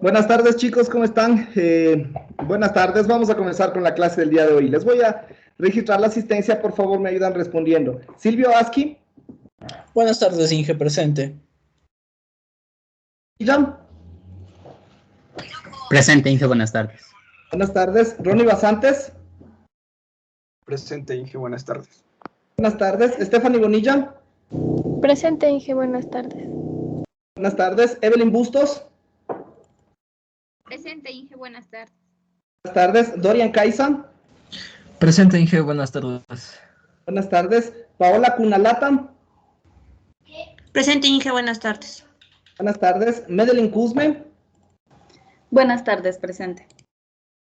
Buenas tardes, chicos, ¿cómo están? Buenas tardes, vamos a comenzar con la clase del día de hoy. Les voy a registrar la asistencia, por favor, me ayudan respondiendo. Silvio Aski. Buenas tardes, Inge, presente. Jan. Presente, Inge, buenas tardes. Buenas tardes. Ronnie Basantes. Presente, Inge, buenas tardes. Buenas tardes. Stephanie Bonilla. Presente, Inge, buenas tardes. Buenas tardes. Evelyn Bustos. Presente, Inge, buenas tardes. Buenas tardes. Dorian Kaisan. Presente, Inge, buenas tardes. Buenas tardes. Paola Kunalata. Presente, Inge, buenas tardes. Buenas tardes. Medelin Kuzme. Buenas tardes, presente.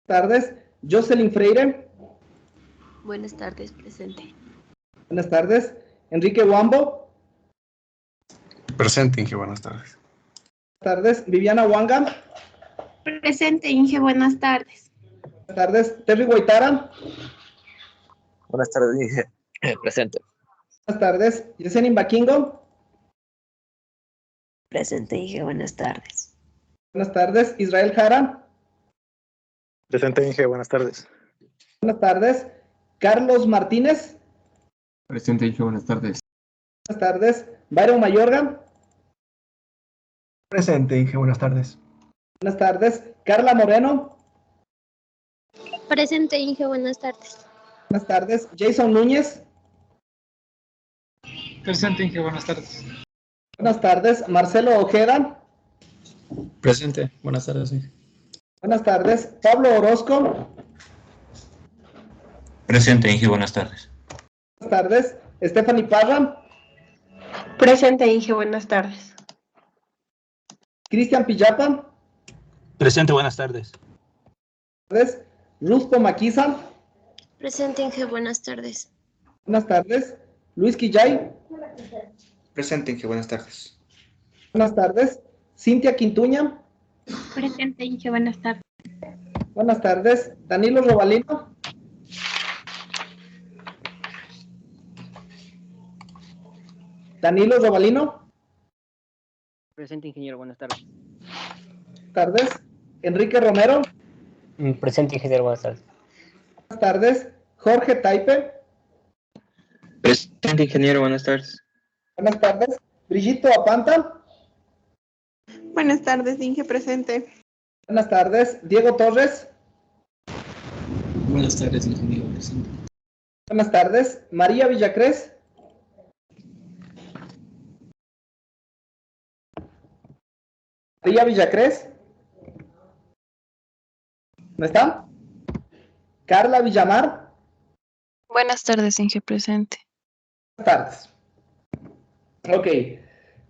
Buenas tardes. Jocelyn Freire. Buenas tardes, presente. Buenas tardes. Enrique Wambo. Presente, Inge, buenas tardes. Buenas tardes. Viviana Wanga. Presente, Inge, buenas tardes. Buenas tardes. Terry Guaitara. Buenas tardes, Inge. Presente. Buenas tardes. Yesenia Baquingo. Presente, Inge, buenas tardes. Buenas tardes. Israel Jara. Presente, Inge, buenas tardes. Buenas tardes. Carlos Martínez. Presente, Inge, buenas tardes. Buenas tardes. Byron Mayorga. Presente, Inge, buenas tardes. Buenas tardes. Carla Moreno. Presente, Inge, buenas tardes. Buenas tardes. Jason Núñez. Presente, Inge, buenas tardes. Buenas tardes. Marcelo Ojeda. Presente, buenas tardes, Inge. Buenas tardes. Pablo Orozco. Presente, Inge, buenas tardes. Buenas tardes. Stephanie Parra. Presente, Inge, buenas tardes. Cristian Pillapa. Presente, buenas tardes. Buenas tardes. Ruspo Maquisa. Presente, Inge, buenas tardes. Buenas tardes. Luis Quillay. Presente, Inge, buenas tardes. Buenas tardes. Cintia Quintuña. Presente, Inge, buenas tardes. Buenas tardes. Danilo Robalino. Danilo Robalino. Presente, ingeniero, buenas tardes. Buenas tardes. Enrique Romero. Presente, ingeniero, buenas tardes. Buenas tardes. Jorge Taipe. Presente, ingeniero, buenas tardes. Buenas tardes. Brigito Apanta. Buenas tardes, Inge, presente. Buenas tardes. Diego Torres. Buenas tardes, ingeniero, presente. Buenas tardes. María Villacrés. María Villacrés. ¿No está? Carla Villamar. Buenas tardes, Inge, presente. Buenas tardes. Ok,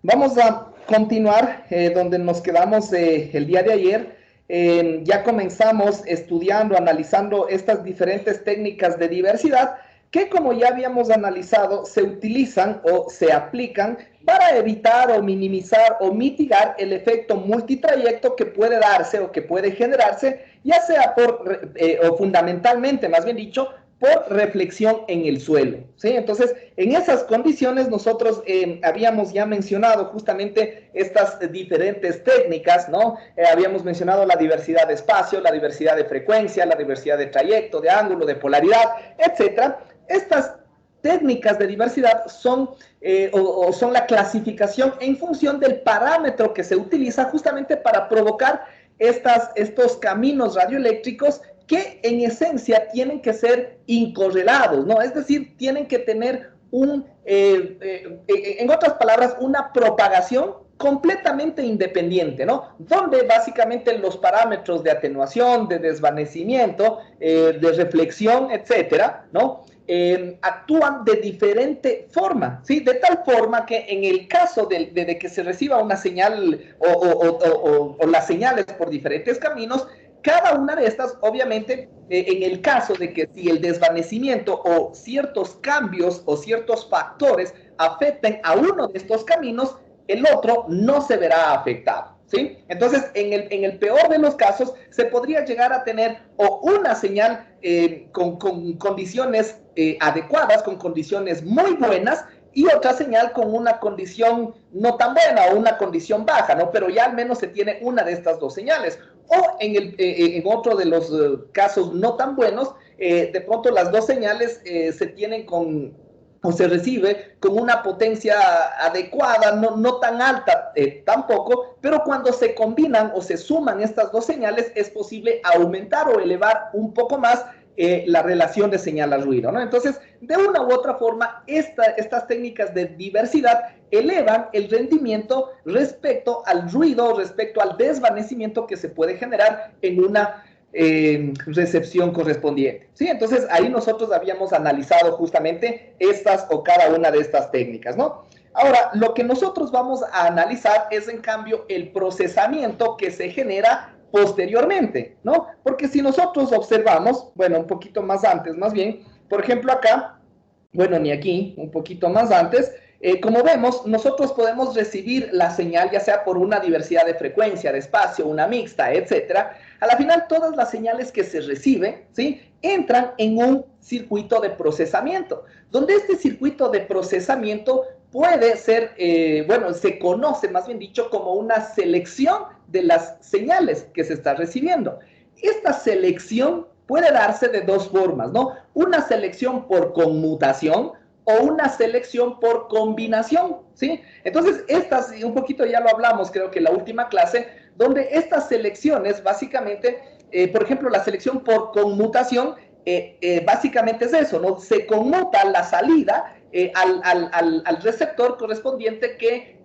vamos a continuar donde nos quedamos el día de ayer. Ya comenzamos estudiando, analizando estas diferentes técnicas de diversidad que, como ya habíamos analizado, se utilizan o se aplican para evitar o minimizar o mitigar el efecto multitrayecto que puede darse o que puede generarse, ya sea por, o fundamentalmente, más bien dicho, por reflexión en el suelo, ¿sí? Entonces, en esas condiciones nosotros habíamos ya mencionado justamente estas diferentes técnicas, ¿no? Habíamos mencionado la diversidad de espacio, la diversidad de frecuencia, la diversidad de trayecto, de ángulo, de polaridad, etcétera. Estas técnicas de diversidad son, son la clasificación en función del parámetro que se utiliza justamente para provocar estos caminos radioeléctricos que en esencia tienen que ser incorrelados, ¿no? Es decir, tienen que tener en otras palabras, una propagación completamente independiente, ¿no? Donde básicamente los parámetros de atenuación, de desvanecimiento, de reflexión, etcétera, ¿no? Actúan de diferente forma, ¿sí? De tal forma que en el caso de que se reciba una señal o las señales por diferentes caminos, cada una de estas, obviamente, en el caso de que si el desvanecimiento o ciertos cambios o ciertos factores afecten a uno de estos caminos, el otro no se verá afectado, ¿sí? Entonces, en el peor de los casos, se podría llegar a tener o una señal con condiciones adecuadas, con condiciones muy buenas, y otra señal con una condición no tan buena o una condición baja, ¿no? Pero ya al menos se tiene una de estas dos señales. O en otro de los casos no tan buenos, de pronto las dos señales se tienen o se recibe con una potencia adecuada, no tan alta tampoco, pero cuando se combinan o se suman estas dos señales es posible aumentar o elevar un poco más la relación de señal a ruido, ¿no? Entonces, de una u otra forma, estas técnicas de diversidad elevan el rendimiento respecto al ruido, respecto al desvanecimiento que se puede generar en una recepción correspondiente, ¿sí? Entonces, ahí nosotros habíamos analizado justamente estas o cada una de estas técnicas, ¿no? Ahora, lo que nosotros vamos a analizar es, en cambio, el procesamiento que se genera posteriormente, ¿no? Porque si nosotros observamos, bueno, un poquito más antes, más bien, por ejemplo acá, bueno, ni aquí, un poquito más antes, como vemos, nosotros podemos recibir la señal, ya sea por una diversidad de frecuencia, de espacio, una mixta, etcétera. A la final, todas las señales que se reciben, ¿sí?, entran en un circuito de procesamiento, donde este circuito de procesamiento puede ser, bueno, se conoce, más bien dicho, como una selección de las señales que se está recibiendo. Esta selección puede darse de dos formas, ¿no? Una selección por conmutación o una selección por combinación, ¿sí? Entonces, estas, un poquito ya lo hablamos, creo que en la última clase, donde estas selecciones, básicamente, por ejemplo, la selección por conmutación, básicamente es eso, ¿no? Se conmuta la salida al receptor correspondiente que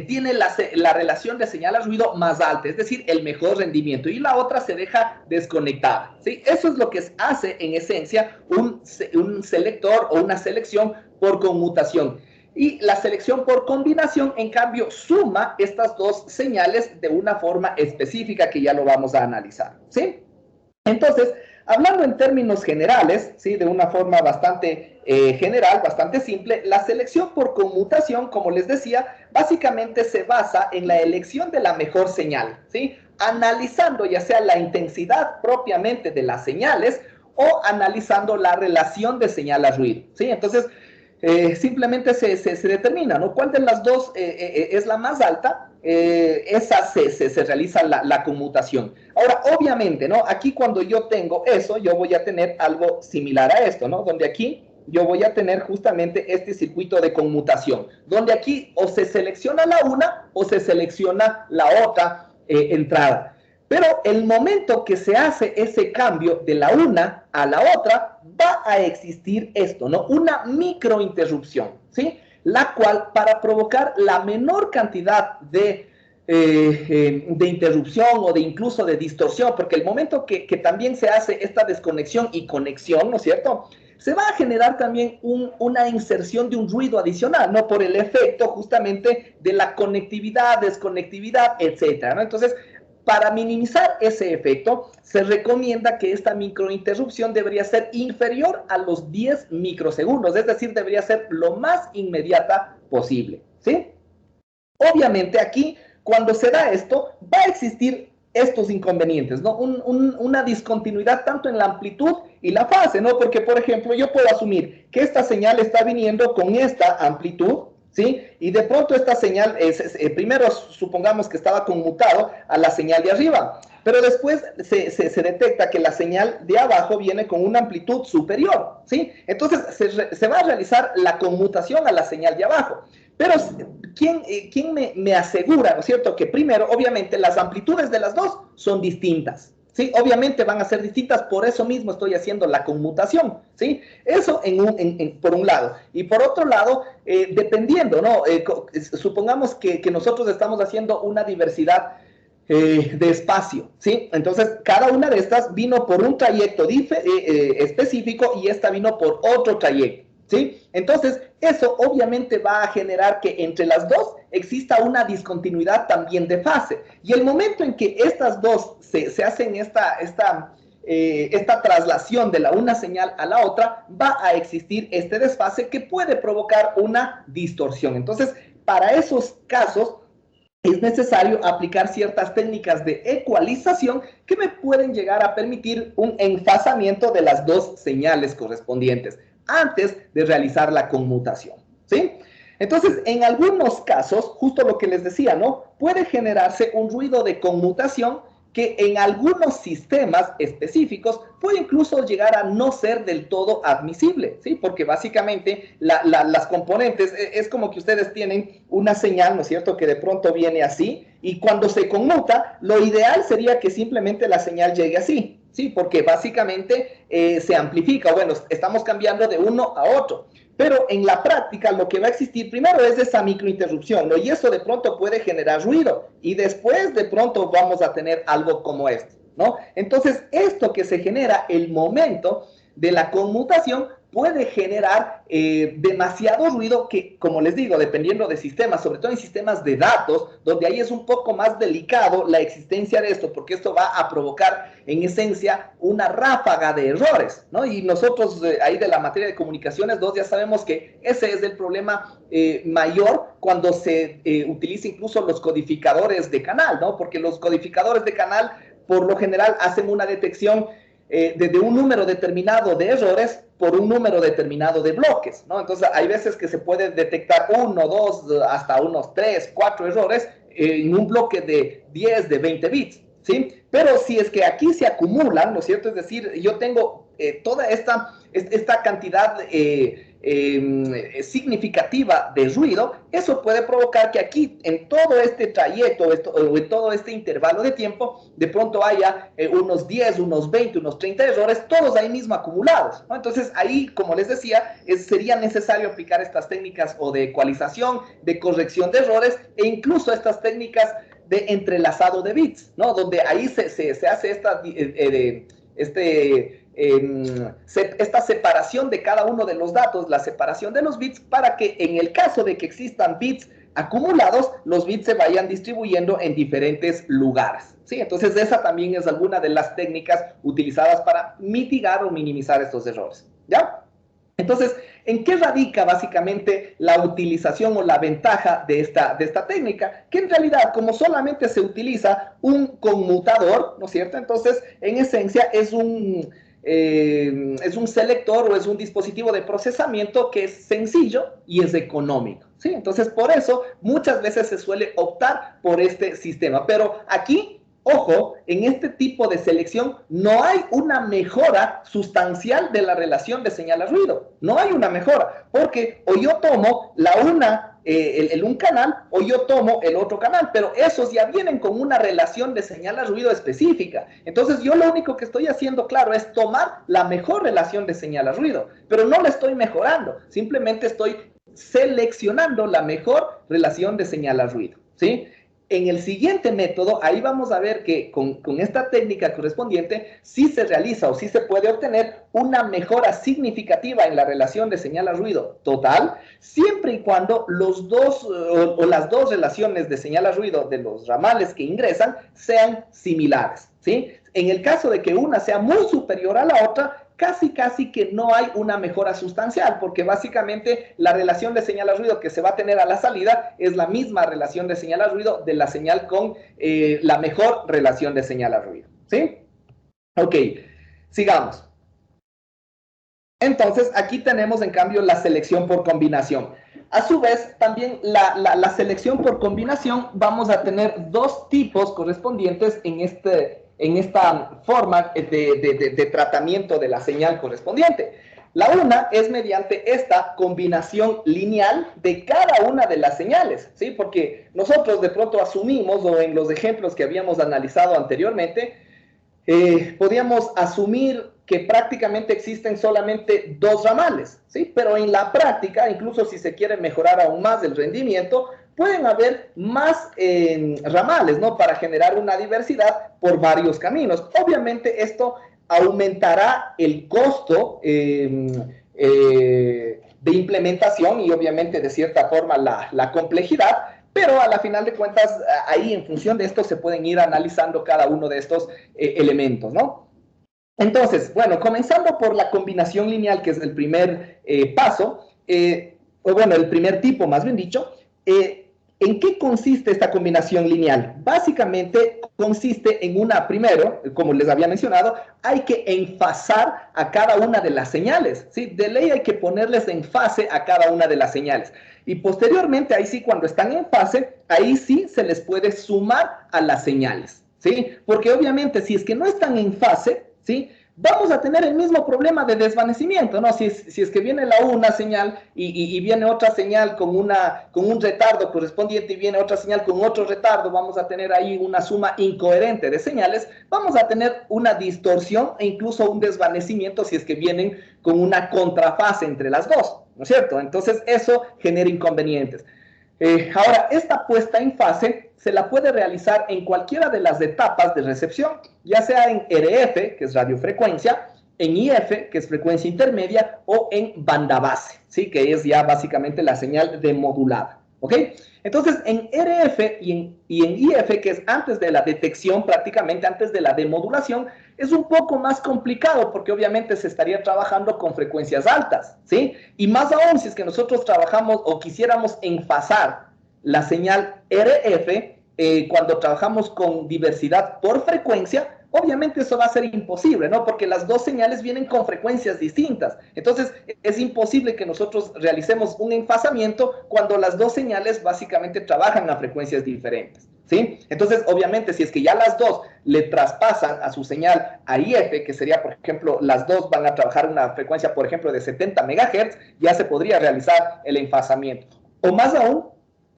tiene la relación de señal a ruido más alta, es decir, el mejor rendimiento, y la otra se deja desconectada, ¿sí? Eso es lo que hace en esencia un selector o una selección por conmutación. Y la selección por combinación, en cambio, suma estas dos señales de una forma específica que ya lo vamos a analizar, ¿sí? Entonces, hablando en términos generales, ¿sí?, de una forma bastante general, bastante simple, la selección por conmutación, como les decía, básicamente se basa en la elección de la mejor señal, ¿sí?, analizando ya sea la intensidad propiamente de las señales o analizando la relación de señal a ruido, ¿sí? Entonces, simplemente se determina, ¿no?, cuál de las dos es la más alta. Esa se realiza la conmutación. Ahora, obviamente, ¿no?, aquí cuando yo tengo eso, yo voy a tener algo similar a esto, ¿no?, donde aquí yo voy a tener justamente este circuito de conmutación, donde aquí o se selecciona la una o se selecciona la otra entrada. Pero el momento que se hace ese cambio de la una a la otra, va a existir esto, ¿no?, una microinterrupción, ¿sí?, la cual, para provocar la menor cantidad de interrupción o de incluso de distorsión, porque el momento que también se hace esta desconexión y conexión, ¿no es cierto?, se va a generar también una inserción de un ruido adicional, ¿no?, por el efecto justamente de la conectividad, desconectividad, etcétera, ¿no? Entonces, para minimizar ese efecto, se recomienda que esta microinterrupción debería ser inferior a los 10 microsegundos, es decir, debería ser lo más inmediata posible, ¿sí? Obviamente aquí, cuando se da esto, va a existir estos inconvenientes, ¿no? Una discontinuidad tanto en la amplitud y la fase, ¿no? Porque, por ejemplo, yo puedo asumir que esta señal está viniendo con esta amplitud, ¿sí? Y de pronto esta señal, primero supongamos que estaba conmutado a la señal de arriba, pero después se detecta que la señal de abajo viene con una amplitud superior, ¿sí? Entonces se va a realizar la conmutación a la señal de abajo. Pero, ¿quién me asegura, ¿no es cierto?, que primero, obviamente, las amplitudes de las dos son distintas, ¿sí? Obviamente van a ser distintas, por eso mismo estoy haciendo la conmutación, ¿sí? Eso por un lado. Y por otro lado, dependiendo, ¿no? Supongamos que nosotros estamos haciendo una diversidad de espacio, ¿sí? Entonces, cada una de estas vino por un trayecto específico y esta vino por otro trayecto, ¿sí? Entonces, eso obviamente va a generar que entre las dos exista una discontinuidad también de fase. Y el momento en que estas dos se hacen esta traslación de la una señal a la otra, va a existir este desfase que puede provocar una distorsión. Entonces, para esos casos, es necesario aplicar ciertas técnicas de ecualización que me pueden llegar a permitir un enfasamiento de las dos señales correspondientes antes de realizar la conmutación, ¿sí? Entonces, en algunos casos, justo lo que les decía, ¿no? Puede generarse un ruido de conmutación que en algunos sistemas específicos puede incluso llegar a no ser del todo admisible, ¿sí? Porque básicamente las componentes, es como que ustedes tienen una señal, ¿no es cierto?, que de pronto viene así, y cuando se conmuta, lo ideal sería que simplemente la señal llegue así, ¿sí? Porque básicamente se amplifica, bueno, estamos cambiando de uno a otro. Pero en la práctica lo que va a existir primero es esa microinterrupción, ¿no? Y eso de pronto puede generar ruido y después de pronto vamos a tener algo como esto, ¿no? Entonces, esto que se genera, el momento de la conmutación, puede generar demasiado ruido que, como les digo, dependiendo de sistemas, sobre todo en sistemas de datos, donde ahí es un poco más delicado la existencia de esto, porque esto va a provocar, en esencia, una ráfaga de errores, ¿no? Y nosotros, ahí de la materia de comunicaciones 2, ya sabemos que ese es el problema mayor cuando se utiliza incluso los codificadores de canal, ¿no? Porque los codificadores de canal, por lo general, hacen una detección de un número determinado de errores por un número determinado de bloques, ¿no? Entonces, hay veces que se puede detectar 1, 2, hasta unos 3, 4 errores en un bloque de 10, de 20 bits, ¿sí? Pero si es que aquí se acumulan, ¿no es cierto? Es decir, yo tengo toda esta cantidad significativa de ruido, eso puede provocar que aquí, en todo este trayecto, o en todo este intervalo de tiempo, de pronto haya unos 10, unos 20, unos 30 errores, todos ahí mismo acumulados, ¿no? Entonces, ahí, como les decía, sería necesario aplicar estas técnicas o de ecualización, de corrección de errores, e incluso estas técnicas de entrelazado de bits, ¿no? Donde ahí se hace esta separación de cada uno de los datos, la separación de los bits, para que en el caso de que existan bits acumulados, los bits se vayan distribuyendo en diferentes lugares, ¿sí? Entonces, esa también es alguna de las técnicas utilizadas para mitigar o minimizar estos errores, ¿ya? Entonces, ¿en qué radica básicamente la utilización o la ventaja de esta técnica? Que en realidad, como solamente se utiliza un conmutador, ¿no es cierto? Entonces, en esencia, es un selector o es un dispositivo de procesamiento que es sencillo y es económico, ¿sí? Entonces, por eso, muchas veces se suele optar por este sistema. Pero aquí, ojo, en este tipo de selección no hay una mejora sustancial de la relación de señal a ruido. No hay una mejora, porque o yo tomo un canal o yo tomo el otro canal, pero esos ya vienen con una relación de señal a ruido específica. Entonces, yo lo único que estoy haciendo, claro, es tomar la mejor relación de señal a ruido, pero no la estoy mejorando, simplemente estoy seleccionando la mejor relación de señal a ruido, ¿sí? En el siguiente método, ahí vamos a ver que con esta técnica correspondiente sí se realiza o sí se puede obtener una mejora significativa en la relación de señal a ruido total, siempre y cuando los dos o las dos relaciones de señal a ruido de los ramales que ingresan sean similares, ¿sí? En el caso de que una sea muy superior a la otra, casi que no hay una mejora sustancial, porque básicamente la relación de señal a ruido que se va a tener a la salida es la misma relación de señal a ruido de la señal con la mejor relación de señal a ruido, ¿sí? Ok, sigamos. Entonces, aquí tenemos en cambio la selección por combinación. A su vez, también la selección por combinación, vamos a tener dos tipos correspondientes en esta forma de tratamiento de la señal correspondiente. La una es mediante esta combinación lineal de cada una de las señales, ¿sí? Porque nosotros de pronto asumimos, o en los ejemplos que habíamos analizado anteriormente, podíamos asumir que prácticamente existen solamente dos ramales, ¿sí? Pero en la práctica, incluso si se quiere mejorar aún más el rendimiento, pueden haber más ramales, ¿no? Para generar una diversidad por varios caminos. Obviamente esto aumentará el costo de implementación y obviamente de cierta forma la complejidad, pero a la final de cuentas ahí en función de esto se pueden ir analizando cada uno de estos elementos, ¿no? Entonces, bueno, comenzando por la combinación lineal, que es el primer paso, o bueno, el primer tipo más bien dicho, ¿En qué consiste esta combinación lineal? Básicamente consiste en primero, como les había mencionado, hay que enfasar a cada una de las señales, ¿sí? De ley hay que ponerles en fase a cada una de las señales. Y posteriormente, ahí sí, cuando están en fase, ahí sí se les puede sumar a las señales, ¿sí? Porque obviamente si es que no están en fase, ¿sí? Vamos a tener el mismo problema de desvanecimiento, ¿no? Si es que viene una señal y viene otra señal con un retardo correspondiente y viene otra señal con otro retardo, vamos a tener ahí una suma incoherente de señales, vamos a tener una distorsión e incluso un desvanecimiento si es que vienen con una contrafase entre las dos, ¿no es cierto? Entonces eso genera inconvenientes. Ahora, esta puesta en fase se la puede realizar en cualquiera de las etapas de recepción, ya sea en RF, que es radiofrecuencia, en IF, que es frecuencia intermedia, o en banda base, ¿sí? Que es ya básicamente la señal demodulada, ¿ok? Entonces, en RF y en IF, que es antes de la detección, prácticamente antes de la demodulación, es un poco más complicado porque obviamente se estaría trabajando con frecuencias altas, ¿sí? Y más aún si es que nosotros trabajamos o quisiéramos enfasar la señal RF cuando trabajamos con diversidad por frecuencia, obviamente eso va a ser imposible, ¿no? Porque las dos señales vienen con frecuencias distintas. Entonces, es imposible que nosotros realicemos un enfasamiento cuando las dos señales básicamente trabajan a frecuencias diferentes, ¿sí? Entonces, obviamente, si es que ya las dos le traspasan a su señal a IF, que sería, por ejemplo, las dos van a trabajar una frecuencia, por ejemplo, de 70 MHz, ya se podría realizar el enfasamiento. O más aún,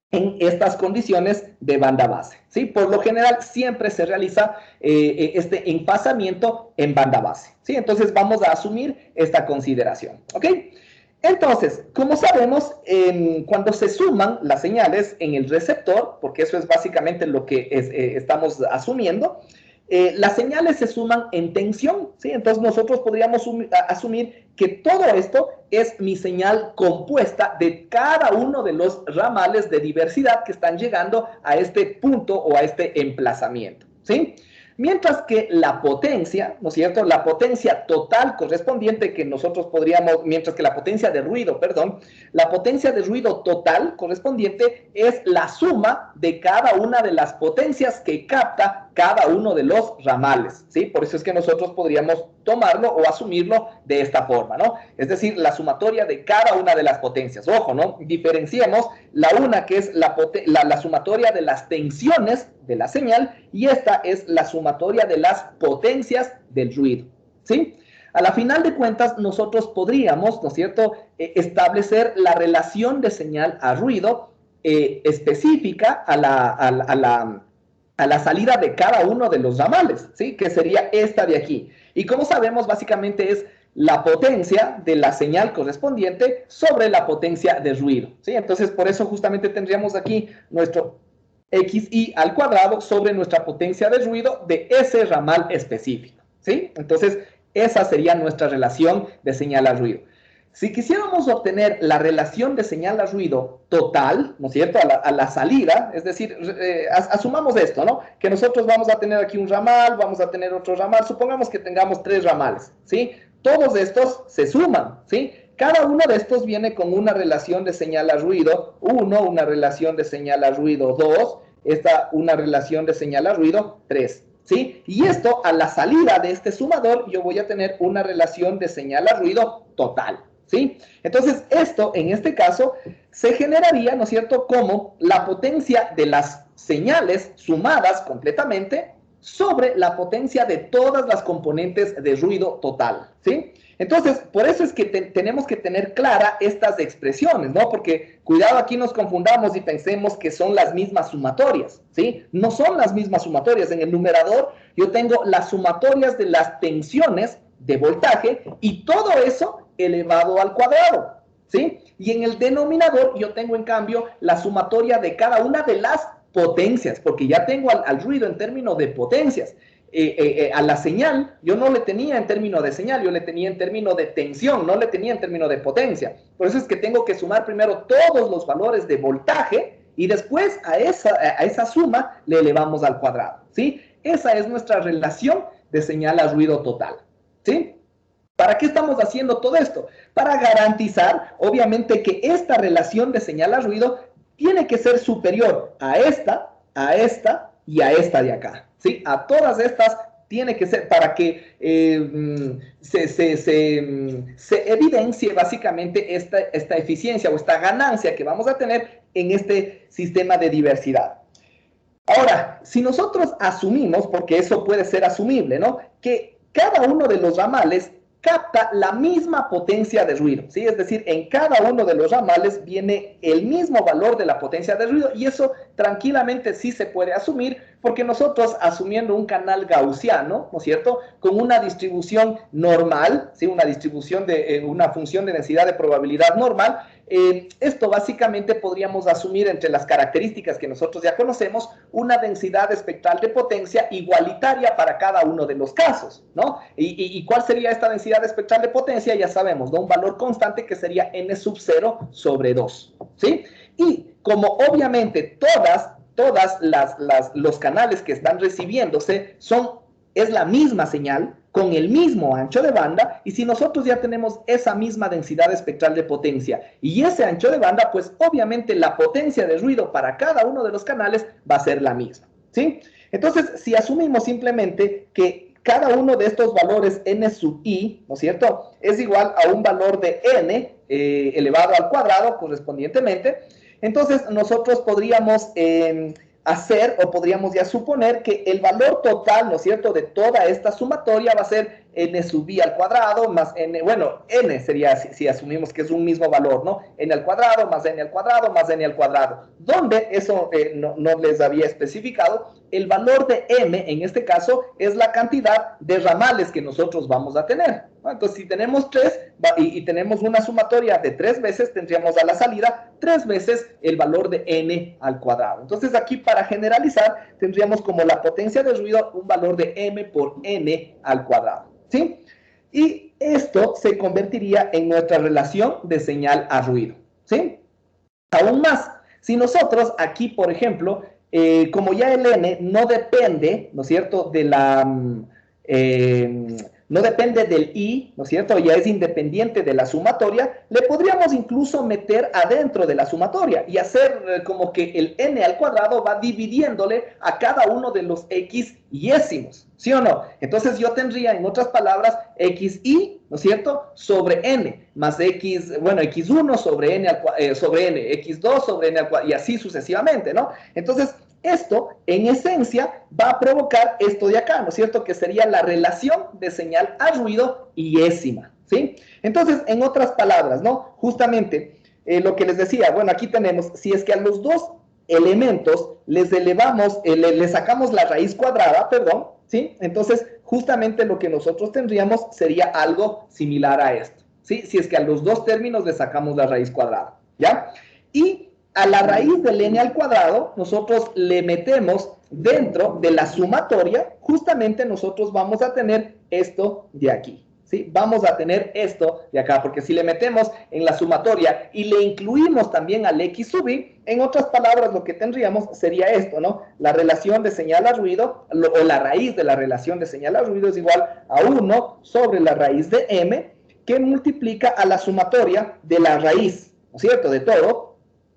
en estas condiciones de banda base, ¿sí? Por lo general siempre se realiza este enfasamiento en banda base, ¿sí? Entonces vamos a asumir esta consideración, ¿ok? Entonces, como sabemos, cuando se suman las señales en el receptor, porque eso es básicamente lo que estamos asumiendo, las señales se suman en tensión, ¿sí? Entonces nosotros podríamos asumir que todo esto es mi señal compuesta de cada uno de los ramales de diversidad que están llegando a este punto o a este emplazamiento, ¿sí? Mientras que la potencia, ¿no es cierto? La potencia total correspondiente que nosotros podríamos, mientras que la potencia de ruido, perdón, la potencia de ruido total correspondiente es la suma de cada una de las potencias que capta cada uno de los ramales, ¿sí? Por eso es que nosotros podríamos tomarlo o asumirlo de esta forma, ¿no? Es decir, la sumatoria de cada una de las potencias. Ojo, ¿no? Diferenciemos la una que es la sumatoria de las tensiones de la señal y esta es la sumatoria de las potencias del ruido, ¿sí? A la final de cuentas, nosotros podríamos, ¿no es cierto?, establecer la relación de señal a ruido específica a la salida de cada uno de los ramales, ¿sí? Que sería esta de aquí. Y como sabemos, básicamente es la potencia de la señal correspondiente sobre la potencia de ruido, ¿sí? Entonces, por eso justamente tendríamos aquí nuestro xi al cuadrado sobre nuestra potencia de ruido de ese ramal específico, ¿sí? Entonces, esa sería nuestra relación de señal a ruido. Si quisiéramos obtener la relación de señal a ruido total, ¿no es cierto?, a la salida, es decir, asumamos esto, ¿no?, que nosotros vamos a tener aquí un ramal, vamos a tener otro ramal, supongamos que tengamos 3 ramales, ¿sí? Todos estos se suman, ¿sí? Cada uno de estos viene con una relación de señal a ruido 1, una relación de señal a ruido 2, una relación de señal a ruido 3, ¿sí? Y esto, a la salida de este sumador, yo voy a tener una relación de señal a ruido total, ¿sí? Entonces, esto, en este caso, se generaría, ¿no es cierto?, como la potencia de las señales sumadas completamente sobre la potencia de todas las componentes de ruido total, ¿sí? Entonces, por eso es que tenemos que tener clara estas expresiones, ¿no? Porque, cuidado, aquí nos confundamos y pensemos que son las mismas sumatorias, ¿sí? No son las mismas sumatorias. En el numerador yo tengo las sumatorias de las tensiones de voltaje y todo eso elevado al cuadrado, ¿sí? Y en el denominador yo tengo, en cambio, la sumatoria de cada una de las potencias, porque ya tengo al ruido en términos de potencias. A la señal, yo no le tenía en términos de señal, yo le tenía en términos de tensión, no le tenía en términos de potencia. Por eso es que tengo que sumar primero todos los valores de voltaje y después a esa suma le elevamos al cuadrado, ¿sí? Esa es nuestra relación de señal a ruido total, ¿sí? ¿Para qué estamos haciendo todo esto? Para garantizar, obviamente, que esta relación de señal a ruido tiene que ser superior a esta y a esta de acá, ¿sí? A todas estas tiene que ser para que se evidencie básicamente esta eficiencia o esta ganancia que vamos a tener en este sistema de diversidad. Ahora, si nosotros asumimos, porque eso puede ser asumible, ¿no? Que cada uno de los ramales capta la misma potencia de ruido, ¿sí? Es decir, en cada uno de los ramales viene el mismo valor de la potencia de ruido y eso tranquilamente sí se puede asumir porque nosotros asumiendo un canal gaussiano, ¿no es cierto?, con una distribución normal, ¿sí? Una distribución de una función de densidad de probabilidad normal, esto básicamente podríamos asumir entre las características que nosotros ya conocemos, una densidad espectral de potencia igualitaria para cada uno de los casos, ¿no? ¿Y cuál sería esta densidad espectral de potencia? Ya sabemos, ¿no? Un valor constante que sería n sub 0 sobre 2, ¿sí? Y como obviamente todas los canales que están recibiéndose es la misma señal, con el mismo ancho de banda, y si nosotros ya tenemos esa misma densidad espectral de potencia y ese ancho de banda, pues obviamente la potencia de ruido para cada uno de los canales va a ser la misma, ¿sí? Entonces, si asumimos simplemente que cada uno de estos valores n sub i, ¿no es cierto?, es igual a un valor de n elevado al cuadrado correspondientemente, entonces nosotros podríamos hacer o podríamos ya suponer que el valor total, ¿no es cierto?, de toda esta sumatoria va a ser n sub i al cuadrado más n, bueno, n sería si asumimos que es un mismo valor, ¿no? N al cuadrado más n al cuadrado más n al cuadrado, donde eso no les había especificado. El valor de m, en este caso, es la cantidad de ramales que nosotros vamos a tener, ¿no? Entonces, si tenemos 3 y tenemos una sumatoria de 3 veces, tendríamos a la salida 3 veces el valor de n al cuadrado. Entonces, aquí para generalizar, tendríamos como la potencia de ruido un valor de m por n al cuadrado, ¿sí? Y esto se convertiría en nuestra relación de señal a ruido, ¿sí? Aún más, si nosotros aquí, por ejemplo, como ya el n no depende, ¿no es cierto?, de no depende del i, ¿no es cierto?, ya es independiente de la sumatoria, le podríamos incluso meter adentro de la sumatoria y hacer como que el n al cuadrado va dividiéndole a cada uno de los x yésimos, ¿sí o no? Entonces yo tendría, en otras palabras, xi, ¿no es cierto?, sobre n, más x, bueno, x1 sobre n, x2 sobre n al cuadrado, y así sucesivamente, ¿no? Entonces, esto, en esencia, va a provocar esto de acá, ¿no es cierto?, que sería la relación de señal a ruido yésima, ¿sí? Entonces, en otras palabras, ¿no?, justamente lo que les decía, bueno, aquí tenemos, si es que a los dos elementos les elevamos, le sacamos la raíz cuadrada, perdón, ¿sí? Entonces, justamente lo que nosotros tendríamos sería algo similar a esto, ¿sí? Si es que a los dos términos le sacamos la raíz cuadrada, ¿ya? Y a la raíz del n al cuadrado, nosotros le metemos dentro de la sumatoria, justamente nosotros vamos a tener esto de aquí, ¿sí? Vamos a tener esto de acá, porque si le metemos en la sumatoria y le incluimos también al x sub i, en otras palabras lo que tendríamos sería esto, ¿no? La relación de señal a ruido, o la raíz de la relación de señal a ruido es igual a 1 sobre la raíz de m, que multiplica a la sumatoria de la raíz, ¿no es cierto?, de todo.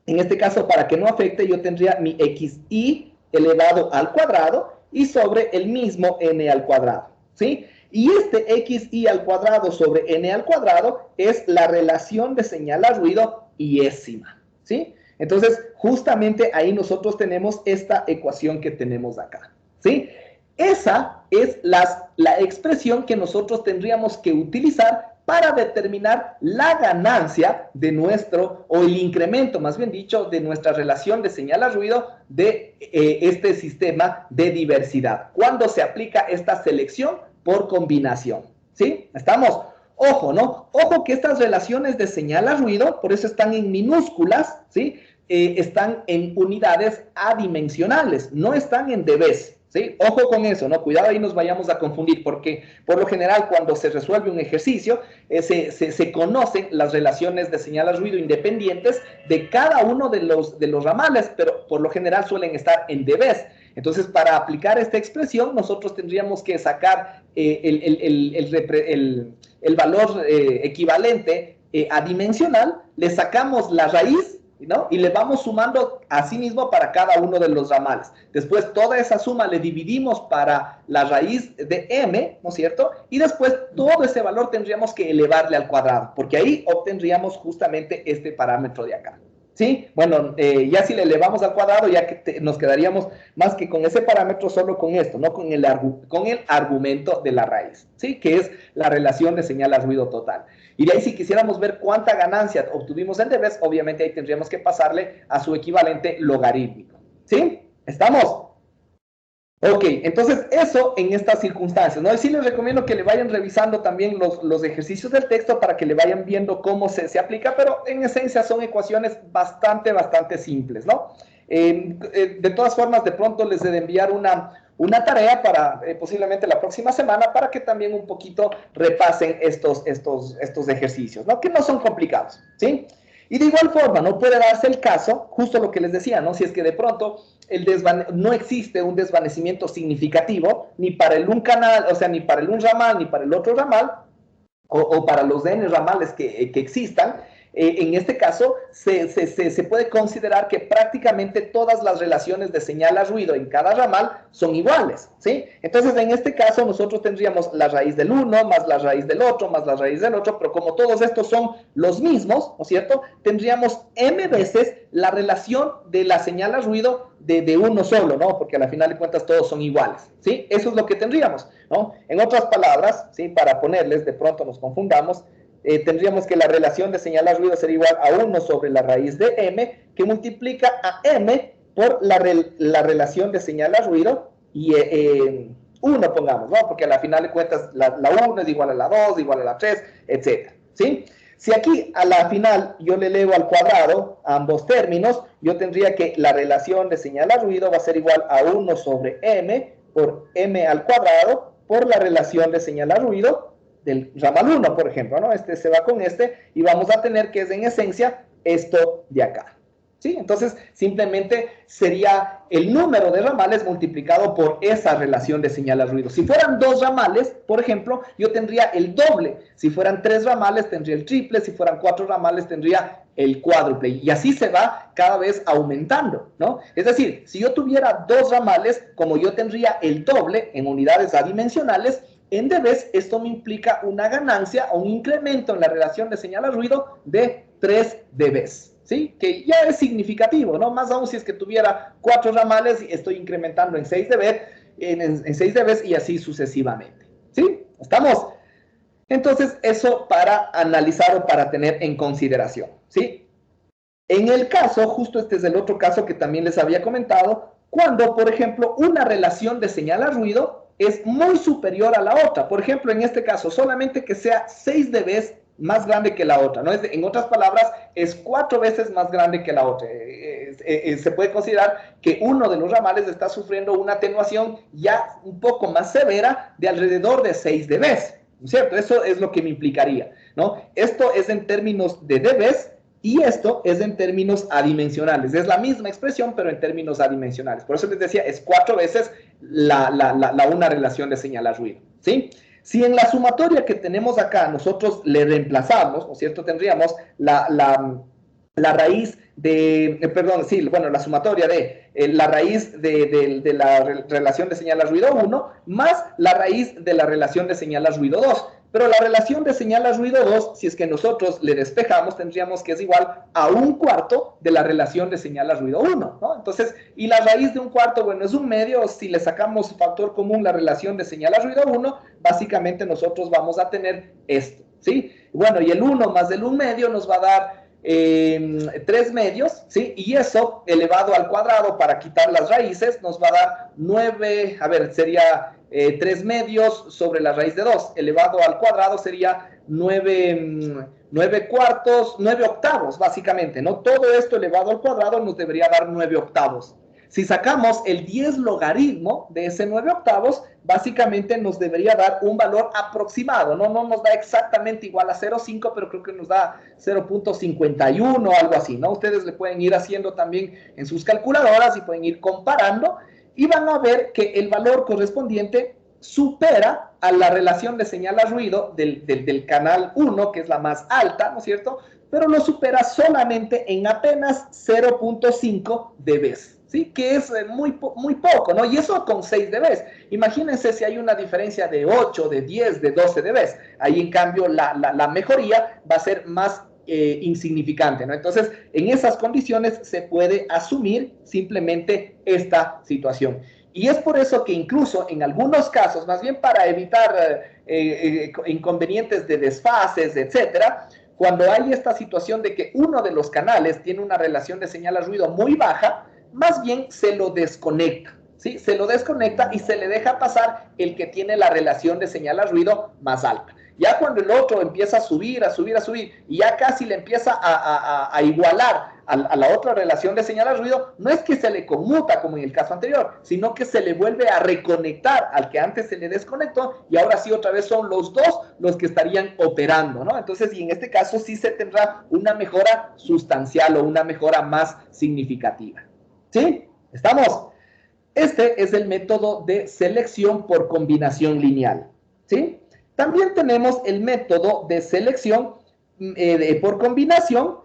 En este caso, para que no afecte, yo tendría mi xi elevado al cuadrado y sobre el mismo n al cuadrado, ¿sí? Y este xi al cuadrado sobre n al cuadrado es la relación de señal a ruido yésima, ¿sí? Entonces, justamente ahí nosotros tenemos esta ecuación que tenemos acá, ¿sí? Esa es la expresión que nosotros tendríamos que utilizar para determinar la ganancia de nuestro, o el incremento, más bien dicho, de nuestra relación de señal a ruido de este sistema de diversidad, cuando se aplica esta selección por combinación, ¿sí? ¿Estamos? Ojo, ¿no? Ojo que estas relaciones de señal a ruido, por eso están en minúsculas, ¿sí? Están en unidades adimensionales, no están en dBs, ¿sí? Ojo con eso, ¿no? Cuidado ahí nos vayamos a confundir, porque por lo general cuando se resuelve un ejercicio, se conocen las relaciones de señal a ruido independientes de cada uno de los ramales, pero por lo general suelen estar en dBs. Entonces, para aplicar esta expresión, nosotros tendríamos que sacar el valor equivalente adimensional, le sacamos la raíz, ¿no? Y le vamos sumando a sí mismo para cada uno de los ramales. Después toda esa suma le dividimos para la raíz de m, ¿no es cierto? Y después todo ese valor tendríamos que elevarle al cuadrado, porque ahí obtendríamos justamente este parámetro de acá. ¿Sí? Bueno, ya si le elevamos al cuadrado, ya que nos quedaríamos más que con ese parámetro, solo con esto, no con el argumento de la raíz, ¿sí? Que es la relación de señal a ruido total. Y de ahí, si quisiéramos ver cuánta ganancia obtuvimos en dBs, obviamente ahí tendríamos que pasarle a su equivalente logarítmico. ¿Sí? ¿Estamos? Ok, entonces eso en estas circunstancias, ¿no? Y sí les recomiendo que le vayan revisando también los ejercicios del texto para que le vayan viendo cómo se aplica, pero en esencia son ecuaciones bastante simples, ¿no? De todas formas, de pronto les he de enviar una tarea para posiblemente la próxima semana para que también un poquito repasen estos ejercicios, ¿no? Que no son complicados, ¿sí? Y de igual forma, no puede darse el caso, justo lo que les decía, ¿no? Si es que de pronto no existe un desvanecimiento significativo, ni para el un canal, o sea, ni para el un ramal, ni para el otro ramal, o para los n ramales que existan, en este caso se puede considerar que prácticamente todas las relaciones de señal a ruido en cada ramal son iguales, ¿sí? Entonces, en este caso, nosotros tendríamos la raíz del uno, más la raíz del otro, más la raíz del otro, pero como todos estos son los mismos, ¿no es cierto? Tendríamos m veces la relación de la señal a ruido de uno solo, ¿no? Porque a la final de cuentas todos son iguales, ¿sí? Eso es lo que tendríamos, ¿no? En otras palabras, ¿sí? Para ponerles, de pronto nos confundamos, tendríamos que la relación de señal a ruido sería igual a 1 sobre la raíz de m, que multiplica a m por la relación de señal a ruido, y 1 pongamos, ¿no? Porque a la final de cuentas la 1 es igual a la 2, igual a la 3, etc. ¿Sí? Si aquí a la final yo le elevo al cuadrado a ambos términos, yo tendría que la relación de señal a ruido va a ser igual a 1 sobre m por m al cuadrado por la relación de señal a ruido del ramal 1, por ejemplo, ¿no? Este se va con este y vamos a tener que es en esencia esto de acá, ¿sí? Entonces, simplemente sería el número de ramales multiplicado por esa relación de señal a ruido. Si fueran 2 ramales, por ejemplo, yo tendría el doble. Si fueran 3 ramales, tendría el triple. Si fueran 4 ramales, tendría el cuádruple. Y así se va cada vez aumentando, ¿no? Es decir, si yo tuviera 2 ramales, como yo tendría el doble en unidades adimensionales, en dBs esto me implica una ganancia o un incremento en la relación de señal a ruido de 3 dBs, ¿sí? Que ya es significativo, ¿no? Más aún si es que tuviera 4 ramales y estoy incrementando en 6 dB, en 6 dBs y así sucesivamente, ¿sí? ¿Estamos? Entonces, eso para analizar o para tener en consideración, ¿sí? En el caso, justo este es el otro caso que también les había comentado, cuando, por ejemplo, una relación de señal a ruido es muy superior a la otra. Por ejemplo, en este caso, solamente que sea 6 dBs más grande que la otra, ¿no? En otras palabras, es 4 veces más grande que la otra. Se puede considerar que uno de los ramales está sufriendo una atenuación ya un poco más severa de alrededor de 6 dBs, ¿no es cierto? Eso es lo que me implicaría, ¿no? Esto es en términos de dBs y esto es en términos adimensionales. Es la misma expresión, pero en términos adimensionales. Por eso les decía, es 4 veces una relación de señal a ruido, ¿sí? Si en la sumatoria que tenemos acá nosotros le reemplazamos, ¿no es cierto? Tendríamos la raíz de, la sumatoria de la raíz de la relación de señal a ruido 1 más la raíz de la relación de señal a ruido 2. Pero la relación de señal a ruido 2, si es que nosotros le despejamos, tendríamos que es igual a 1/4 de la relación de señal a ruido 1, ¿no? Entonces, y la raíz de 1/4, bueno, es 1/2. Si le sacamos factor común la relación de señal a ruido 1, básicamente nosotros vamos a tener esto, ¿sí? Bueno, y el 1 más el 1/2 nos va a dar 3 medios, ¿sí? Y eso elevado al cuadrado para quitar las raíces nos va a dar 9, sería 3 medios sobre la raíz de 2 elevado al cuadrado sería 9 octavos, básicamente, ¿no? Todo esto elevado al cuadrado nos debería dar 9 octavos. Si sacamos el 10 logaritmo de ese 9 octavos, básicamente nos debería dar un valor aproximado, ¿no? No nos da exactamente igual a 0,5, pero creo que nos da 0.51 o algo así, ¿no? Ustedes le pueden ir haciendo también en sus calculadoras y pueden ir comparando y van a ver que el valor correspondiente supera a la relación de señal a ruido del canal 1, que es la más alta, ¿no es cierto?, pero lo supera solamente en apenas 0.5 dB, ¿sí? Que es muy poco, ¿no? Y eso con 6 dB. Imagínense si hay una diferencia de 8, de 10, de 12 dB. Ahí, en cambio, la mejoría va a ser más insignificante, ¿no? Entonces, en esas condiciones se puede asumir simplemente esta situación. Y es por eso que incluso en algunos casos, más bien para evitar inconvenientes de desfases, etcétera, cuando hay esta situación de que uno de los canales tiene una relación de señal a ruido muy baja, más bien se lo desconecta, ¿sí? Se lo desconecta y se le deja pasar el que tiene la relación de señal a ruido más alta. Ya cuando el otro empieza a subir, y ya casi le empieza a igualar a la otra relación de señal a ruido, no es que se le conmuta como en el caso anterior, sino que se le vuelve a reconectar al que antes se le desconectó, y ahora sí otra vez son los dos los que estarían operando, ¿no? Entonces, y en este caso sí se tendrá una mejora sustancial o una mejora más significativa. ¿Sí? ¿Estamos? Este es el método de selección por combinación lineal. ¿Sí? También tenemos el método de selección por combinación,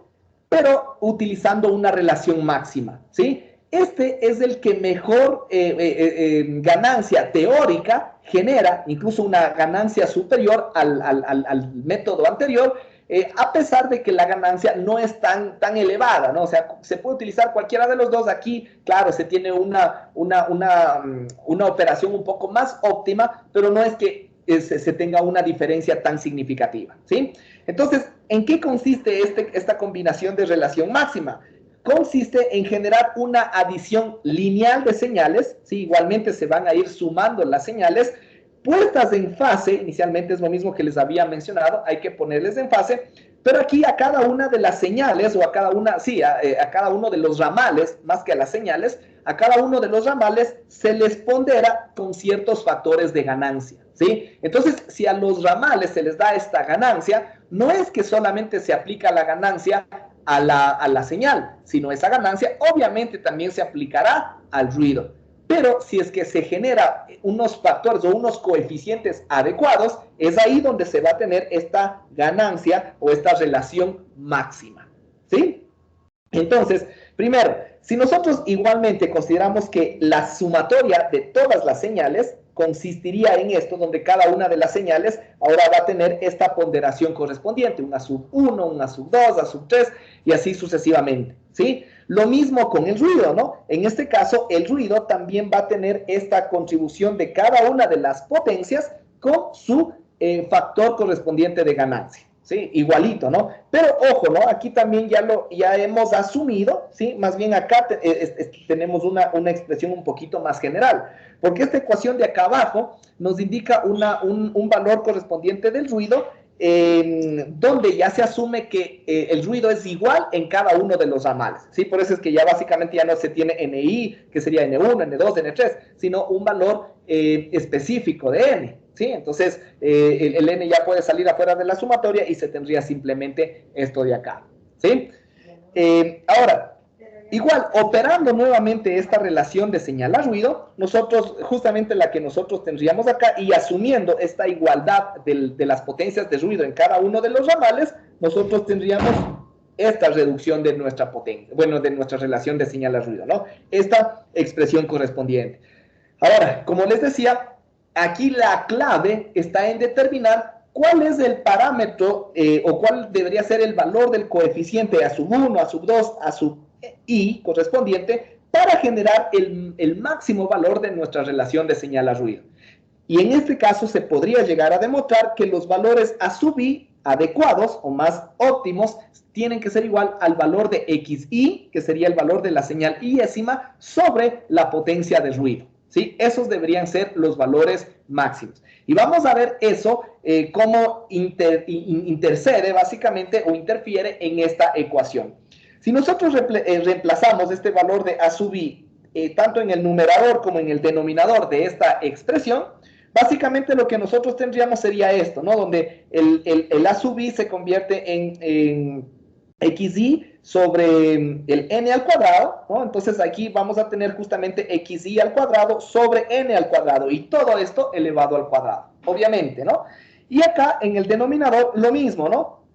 pero utilizando una relación máxima, ¿sí? Este es el que mejor ganancia teórica genera, incluso una ganancia superior al método anterior, a pesar de que la ganancia no es tan elevada, ¿no? O sea, se puede utilizar cualquiera de los dos. Aquí, claro, se tiene una operación un poco más óptima, pero no es que se tenga una diferencia tan significativa, ¿sí? Entonces, ¿en qué consiste esta combinación de relación máxima? Consiste en generar una adición lineal de señales, ¿sí? Igualmente se van a ir sumando las señales, puestas en fase. Inicialmente es lo mismo que les había mencionado, hay que ponerles en fase, pero aquí a cada una de las señales, o a cada uno de los ramales, más que a las señales, a cada uno de los ramales se les pondera con ciertos factores de ganancia, ¿sí? Entonces, si a los ramales se les da esta ganancia, no es que solamente se aplica la ganancia a la señal, sino esa ganancia obviamente también se aplicará al ruido. Pero si es que se genera unos factores o unos coeficientes adecuados, es ahí donde se va a tener esta ganancia o esta relación máxima, ¿sí? Entonces, primero, si nosotros igualmente consideramos que la sumatoria de todas las señales consistiría en esto, donde cada una de las señales ahora va a tener esta ponderación correspondiente, una sub 1, una sub 2, una sub 3, y así sucesivamente, ¿sí? Lo mismo con el ruido, ¿no? En este caso, el ruido también va a tener esta contribución de cada una de las potencias con su factor correspondiente de ganancia, ¿sí? Igualito, ¿no? Pero ojo, ¿no? Aquí también ya hemos asumido, ¿sí? Más bien acá tenemos una expresión un poquito más general, porque esta ecuación de acá abajo nos indica un valor correspondiente del ruido, donde ya se asume que el ruido es igual en cada uno de los ramales, ¿sí? Por eso es que ya básicamente ya no se tiene NI, que sería N1, N2, N3, sino un valor específico de N, ¿sí? Entonces, el N ya puede salir afuera de la sumatoria y se tendría simplemente esto de acá, ¿sí? Ahora, igual, operando nuevamente esta relación de señal a ruido, nosotros, justamente la que nosotros tendríamos acá, y asumiendo esta igualdad de las potencias de ruido en cada uno de los ramales, nosotros tendríamos esta reducción de nuestra potencia, bueno, de nuestra relación de señal a ruido, ¿no? Esta expresión correspondiente. Ahora, como les decía, aquí la clave está en determinar cuál es el parámetro o cuál debería ser el valor del coeficiente a sub 1, a sub 2, a sub I correspondiente para generar el máximo valor de nuestra relación de señal a ruido. Y en este caso se podría llegar a demostrar que los valores a sub I adecuados o más óptimos tienen que ser igual al valor de XI, que sería el valor de la señal iésima, sobre la potencia de ruido, ¿sí? Esos deberían ser los valores máximos. Y vamos a ver eso, cómo intercede básicamente o interfiere en esta ecuación. Si nosotros reemplazamos este valor de A sub I, tanto en el numerador como en el denominador de esta expresión, básicamente lo que nosotros tendríamos sería esto, ¿no? Donde el A sub I se convierte en XI sobre el N al cuadrado, ¿no? Entonces aquí vamos a tener justamente XI al cuadrado sobre N al cuadrado, y todo esto elevado al cuadrado, obviamente, ¿no? Y acá en el denominador lo mismo, ¿no?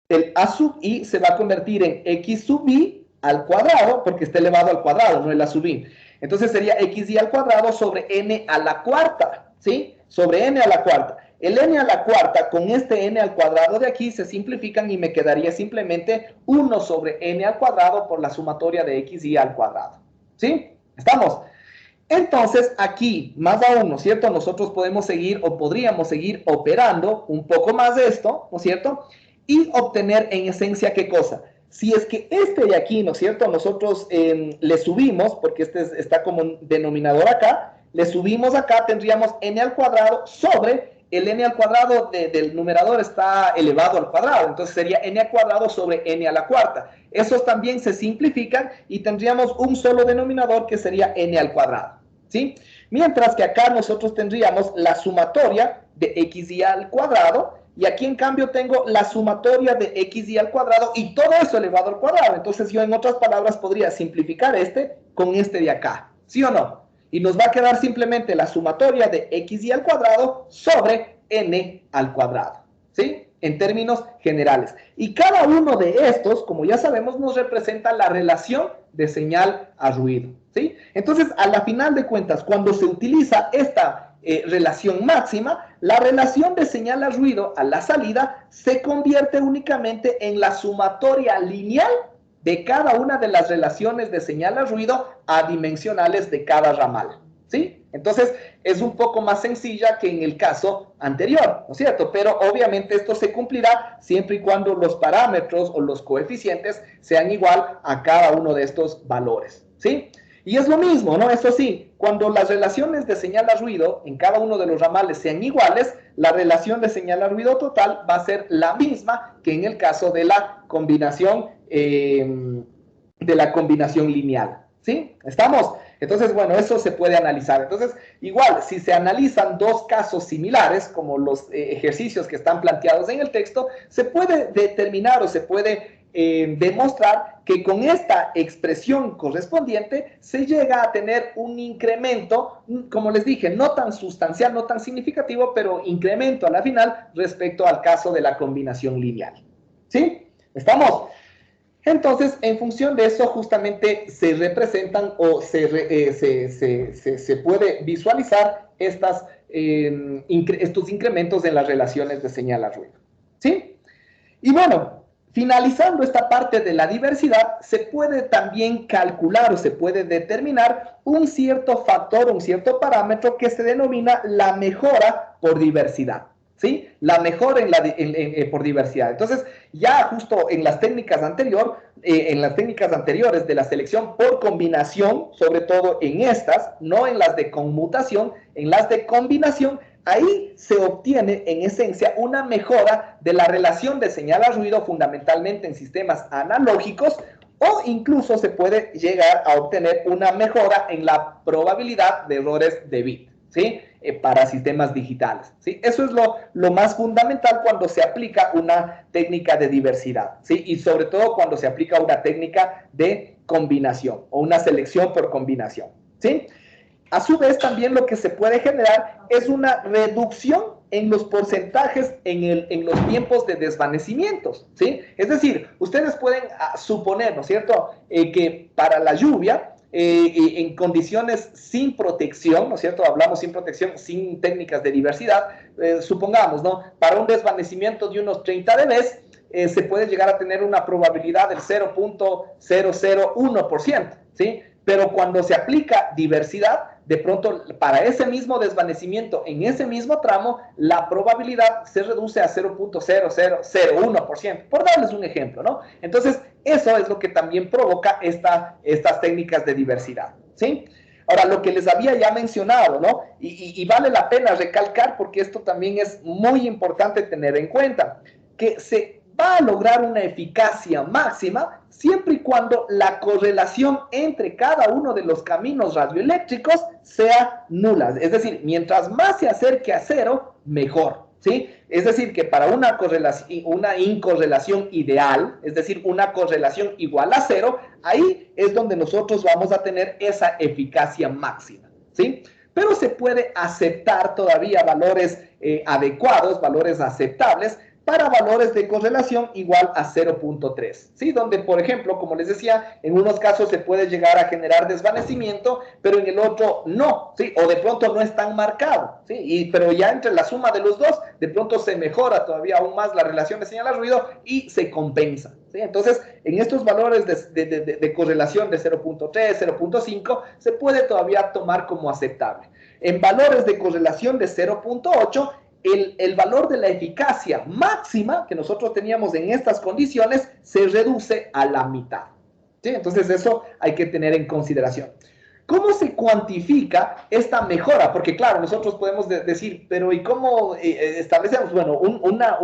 el a sub i se va a convertir en x sub i al cuadrado, porque está elevado al cuadrado, no el a sub i. Entonces sería xi al cuadrado sobre n a la cuarta, ¿sí? Sobre n a la cuarta. El n a la cuarta con este n al cuadrado de aquí se simplifican y me quedaría simplemente 1 sobre n al cuadrado por la sumatoria de xi al cuadrado, ¿sí? ¿Estamos? Entonces, aquí, más aún, ¿no es cierto? Nosotros podemos seguir o podríamos seguir operando un poco más de esto, ¿no es cierto? Y obtener en esencia, ¿qué cosa? Si es que este de aquí, ¿no es cierto? Nosotros le subimos, porque este está como un denominador acá, le subimos acá, tendríamos n al cuadrado sobre el n al cuadrado del numerador está elevado al cuadrado, entonces sería n al cuadrado sobre n a la cuarta. Esos también se simplifican y tendríamos un solo denominador que sería n al cuadrado, ¿sí? Mientras que acá nosotros tendríamos la sumatoria de xy al cuadrado, y aquí en cambio tengo la sumatoria de xy al cuadrado y todo eso elevado al cuadrado. Entonces yo en otras palabras podría simplificar este con este de acá, ¿sí o no? Y nos va a quedar simplemente la sumatoria de xy al cuadrado sobre n al cuadrado, ¿sí? En términos generales. Y cada uno de estos, como ya sabemos, nos representa la relación de señal a ruido, ¿sí? Entonces, a la final de cuentas, cuando se utiliza esta relación máxima, la relación de señal a ruido a la salida se convierte únicamente en la sumatoria lineal de cada una de las relaciones de señal a ruido adimensionales de cada ramal, ¿sí? Entonces, es un poco más sencilla que en el caso anterior, ¿no es cierto? Pero obviamente esto se cumplirá siempre y cuando los parámetros o los coeficientes sean igual a cada uno de estos valores, ¿sí? Y es lo mismo, ¿no? Eso sí, cuando las relaciones de señal a ruido en cada uno de los ramales sean iguales, la relación de señal a ruido total va a ser la misma que en el caso de la combinación lineal, ¿sí? ¿Estamos? Entonces, bueno, eso se puede analizar. Entonces, igual, si se analizan dos casos similares, como los ejercicios que están planteados en el texto, se puede determinar o se puede demostrar que con esta expresión correspondiente se llega a tener un incremento, como les dije, no tan sustancial, no tan significativo, pero incremento a la final respecto al caso de la combinación lineal, ¿sí? ¿Estamos? Entonces, en función de eso, justamente se representan o se puede visualizar estos incrementos en las relaciones de señal a ruido, ¿sí? Y bueno, finalizando esta parte de la diversidad, se puede también calcular o se puede determinar un cierto factor, un cierto parámetro que se denomina la mejora por diversidad, ¿sí? La mejora por diversidad. Entonces, ya justo en las técnicas anteriores de la selección por combinación, sobre todo en estas, no en las de conmutación, en las de combinación, ahí se obtiene en esencia una mejora de la relación de señal a ruido fundamentalmente en sistemas analógicos, o incluso se puede llegar a obtener una mejora en la probabilidad de errores de bit, ¿sí? Para sistemas digitales, ¿sí? Eso es lo más fundamental cuando se aplica una técnica de diversidad, ¿sí? Y sobre todo cuando se aplica una técnica de combinación o una selección por combinación, ¿sí? A su vez, también lo que se puede generar es una reducción en los porcentajes en los tiempos de desvanecimientos, ¿sí? Es decir, ustedes pueden suponer, ¿no es cierto?, que para la lluvia, en condiciones sin protección, ¿no es cierto?, hablamos sin protección, sin técnicas de diversidad, supongamos, ¿no?, para un desvanecimiento de unos 30 dB, se puede llegar a tener una probabilidad del 0.001%, ¿sí? Pero cuando se aplica diversidad, de pronto, para ese mismo desvanecimiento, en ese mismo tramo, la probabilidad se reduce a 0.0001%, por darles un ejemplo, ¿no? Entonces, eso es lo que también provoca estas técnicas de diversidad, ¿sí? Ahora, lo que les había ya mencionado, ¿no? Y vale la pena recalcar, porque esto también es muy importante tener en cuenta, que se va a lograr una eficacia máxima siempre y cuando la correlación entre cada uno de los caminos radioeléctricos sea nula. Es decir, mientras más se acerque a cero, mejor, ¿sí? Es decir, que para una incorrelación ideal, es decir, una correlación igual a cero, ahí es donde nosotros vamos a tener esa eficacia máxima, ¿sí? Pero se puede aceptar todavía valores adecuados, valores aceptables, para valores de correlación igual a 0.3, ¿sí? Donde, por ejemplo, como les decía, en unos casos se puede llegar a generar desvanecimiento, pero en el otro no, ¿sí? O de pronto no es tan marcado, ¿sí? Pero ya entre la suma de los dos, de pronto se mejora todavía aún más la relación de señal a ruido y se compensa, ¿sí? Entonces, en estos valores de correlación de 0.3, 0.5, se puede todavía tomar como aceptable. En valores de correlación de 0.8, el valor de la eficacia máxima que nosotros teníamos en estas condiciones se reduce a la mitad, ¿sí? Entonces eso hay que tener en consideración. ¿Cómo se cuantifica esta mejora? Porque claro, nosotros podemos decir, pero ¿y cómo establecemos? Bueno, una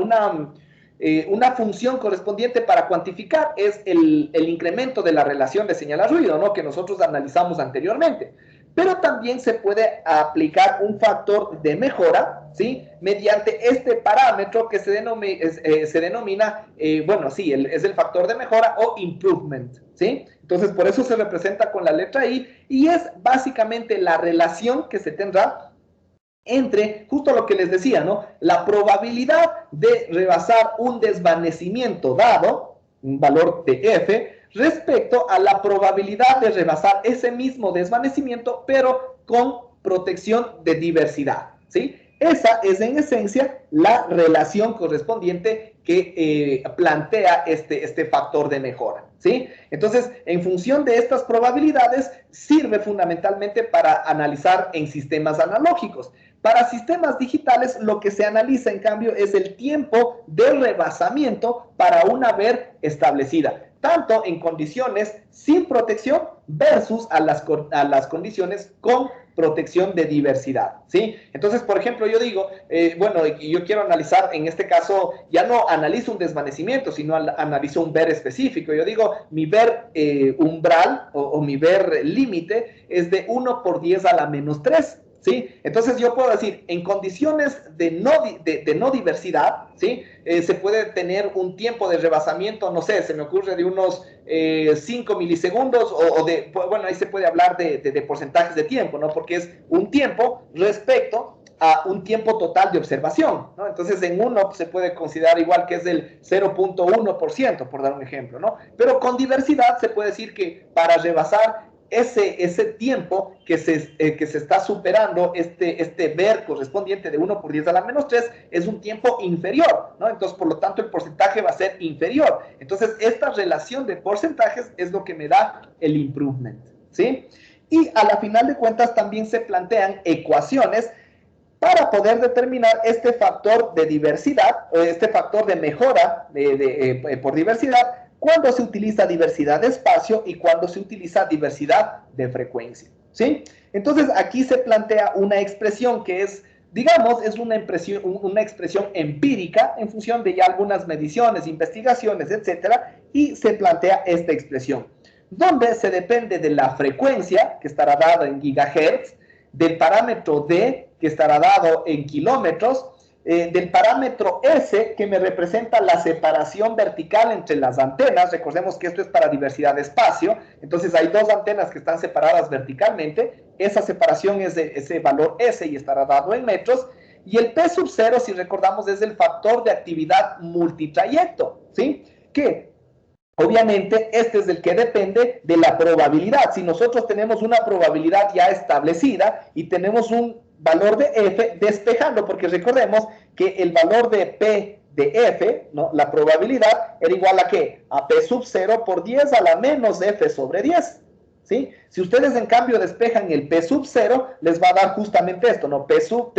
función correspondiente para cuantificar es el incremento de la relación de señal a ruido, ¿no? Que nosotros analizamos anteriormente. Pero también se puede aplicar un factor de mejora, ¿sí? Mediante este parámetro que se denomina, es el factor de mejora o improvement, ¿sí? Entonces, por eso se representa con la letra I y es básicamente la relación que se tendrá entre, justo lo que les decía, ¿no? La probabilidad de rebasar un desvanecimiento dado, un valor de F, respecto a la probabilidad de rebasar ese mismo desvanecimiento, pero con protección de diversidad, ¿sí? Esa es en esencia la relación correspondiente que plantea este factor de mejora, ¿sí? Entonces, en función de estas probabilidades, sirve fundamentalmente para analizar en sistemas analógicos. Para sistemas digitales, lo que se analiza, en cambio, es el tiempo de rebasamiento para una ver establecida, tanto en condiciones sin protección versus a las condiciones con protección de diversidad, ¿sí? Entonces, por ejemplo, yo digo, yo quiero analizar, en este caso, ya no analizo un desvanecimiento, sino analizo un ver específico. Yo digo, mi ver umbral o mi ver límite es de 1 por 10 a la menos 3, ¿sí? Entonces yo puedo decir, en condiciones de no diversidad, ¿sí? Se puede tener un tiempo de rebasamiento, no sé, se me ocurre de unos 5 milisegundos ahí se puede hablar de porcentajes de tiempo, ¿no? Porque es un tiempo respecto a un tiempo total de observación, ¿no? Entonces en uno se puede considerar igual que es del 0.1%, por dar un ejemplo, ¿no? Pero con diversidad se puede decir que para rebasar ese tiempo que se está superando, este ver correspondiente de 1 por 10 a la menos 3, es un tiempo inferior, ¿no? Entonces, por lo tanto, el porcentaje va a ser inferior. Entonces, esta relación de porcentajes es lo que me da el improvement, ¿sí? Y a la final de cuentas también se plantean ecuaciones para poder determinar este factor de diversidad, o este factor de mejora por diversidad, cuando se utiliza diversidad de espacio y cuando se utiliza diversidad de frecuencia, ¿sí? Entonces, aquí se plantea una expresión que es, digamos, es una expresión empírica en función de ya algunas mediciones, investigaciones, etcétera, y se plantea esta expresión, donde se depende de la frecuencia, que estará dada en gigahertz, del parámetro D, que estará dado en kilómetros, del parámetro S, que me representa la separación vertical entre las antenas. Recordemos que esto es para diversidad de espacio, entonces hay dos antenas que están separadas verticalmente, esa separación es de ese valor S y estará dado en metros, y el P sub 0, si recordamos, es el factor de actividad multitrayecto, ¿sí? Que obviamente este es el que depende de la probabilidad. Si nosotros tenemos una probabilidad ya establecida y tenemos un valor de F despejando, porque recordemos que el valor de P de F, ¿no? La probabilidad era igual a ¿qué? A P sub 0 por 10 a la menos F sobre 10, ¿sí? Si ustedes en cambio despejan el P sub 0, les va a dar justamente esto, ¿no? P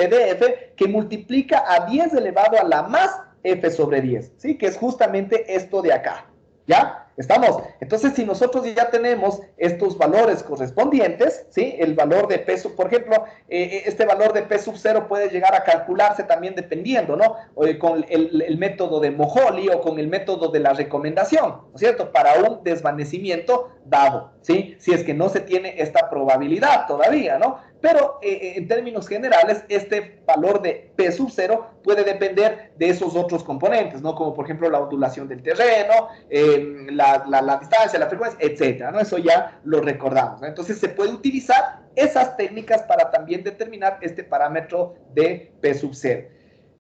de F, que multiplica a 10 elevado a la más F sobre 10, ¿sí? Que es justamente esto de acá, ¿ya? ¿Estamos? Entonces, si nosotros ya tenemos estos valores correspondientes, ¿sí? El valor de P sub, por ejemplo, este valor de P sub 0 puede llegar a calcularse también dependiendo, ¿no? Con el método de Moholy o con el método de la recomendación, ¿no es cierto? Para un desvanecimiento dado, ¿sí? Si es que no se tiene esta probabilidad todavía, ¿no? Pero en términos generales, este valor de P sub 0 puede depender de esos otros componentes, ¿no? Como por ejemplo la ondulación del terreno, la distancia, la frecuencia, etcétera, ¿no? Eso ya lo recordamos, ¿no? Entonces se puede utilizar esas técnicas para también determinar este parámetro de P sub 0.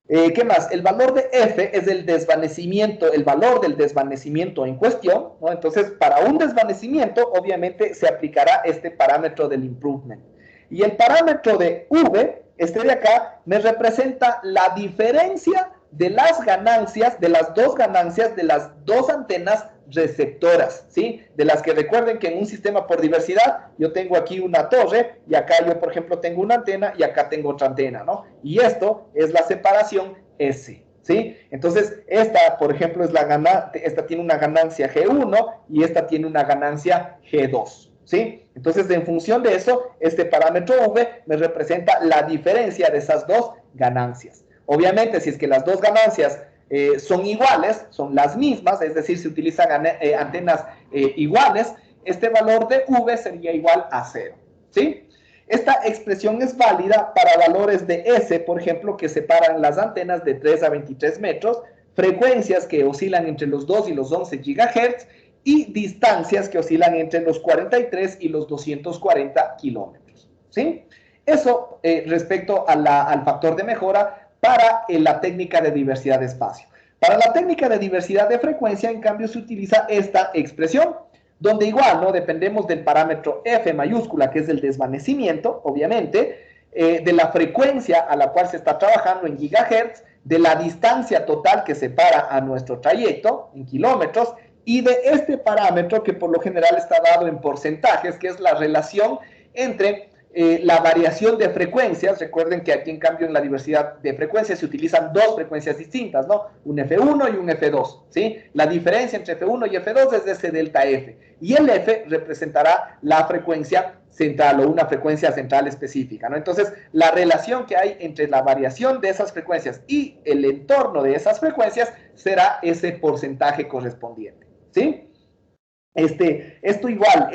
¿Qué más? El valor de F es el desvanecimiento, el valor del desvanecimiento en cuestión, ¿no? Entonces, para un desvanecimiento, obviamente, se aplicará este parámetro del improvement. Y el parámetro de V, este de acá, me representa la diferencia de las ganancias, de las dos antenas receptoras, ¿sí? De las que recuerden que en un sistema por diversidad, yo tengo aquí una torre, y acá yo, por ejemplo, tengo una antena, y acá tengo otra antena, ¿no? Y esto es la separación S, ¿sí? Entonces, esta, por ejemplo, esta tiene una ganancia G1, y esta tiene una ganancia G2, ¿sí? Entonces, en función de eso, este parámetro V me representa la diferencia de esas dos ganancias. Obviamente, si es que las dos ganancias son iguales, son las mismas, es decir, se utilizan antenas iguales, este valor de V sería igual a 0, ¿sí? Esta expresión es válida para valores de S, por ejemplo, que separan las antenas de 3 a 23 metros, frecuencias que oscilan entre los 2 y los 11 GHz, y distancias que oscilan entre los 43 y los 240 kilómetros, ¿sí? Eso respecto al factor de mejora para la técnica de diversidad de espacio. Para la técnica de diversidad de frecuencia, en cambio, se utiliza esta expresión, donde igual, ¿no? Dependemos del parámetro F mayúscula, que es el desvanecimiento, obviamente, de la frecuencia a la cual se está trabajando en gigahertz, de la distancia total que separa a nuestro trayecto en kilómetros, y de este parámetro que por lo general está dado en porcentajes, que es la relación entre la variación de frecuencias. Recuerden que aquí en cambio en la diversidad de frecuencias se utilizan dos frecuencias distintas, ¿no? Un F1 y un F2, ¿sí? La diferencia entre F1 y F2 es ese delta F, y el F representará la frecuencia central o una frecuencia central específica, ¿no? Entonces, la relación que hay entre la variación de esas frecuencias y el entorno de esas frecuencias será ese porcentaje correspondiente, ¿sí? Esto igual,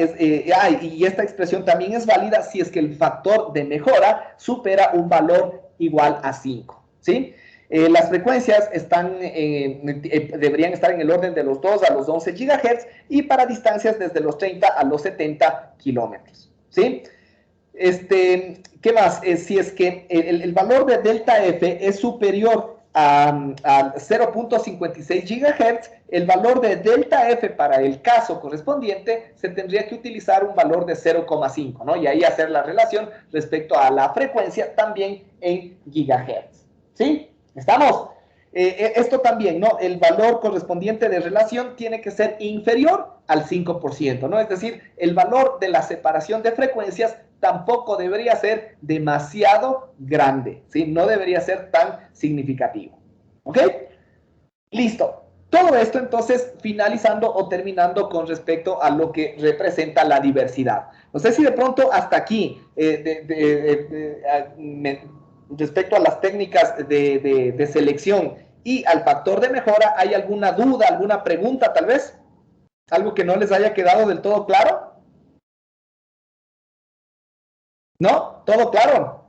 y esta expresión también es válida si es que el factor de mejora supera un valor igual a 5, ¿sí? Las frecuencias deberían estar en el orden de los 2 a los 11 GHz y para distancias desde los 30 a los 70 kilómetros, ¿sí? ¿Qué más? Si es que el valor de delta F es superior a 0.56 GHz, el valor de delta F para el caso correspondiente se tendría que utilizar un valor de 0,5, ¿no? Y ahí hacer la relación respecto a la frecuencia también en gigahertz, ¿sí? ¿Estamos? Esto también, ¿no? El valor correspondiente de relación tiene que ser inferior al 5%, ¿no? Es decir, el valor de la separación de frecuencias tampoco debería ser demasiado grande, ¿sí? No debería ser tan significativo, ¿ok? Listo. Todo esto, entonces, finalizando o terminando con respecto a lo que representa la diversidad. No sé si de pronto hasta aquí, respecto a las técnicas de selección y al factor de mejora, ¿hay alguna duda, alguna pregunta tal vez? ¿Algo que no les haya quedado del todo claro? ¿No? ¿Todo claro?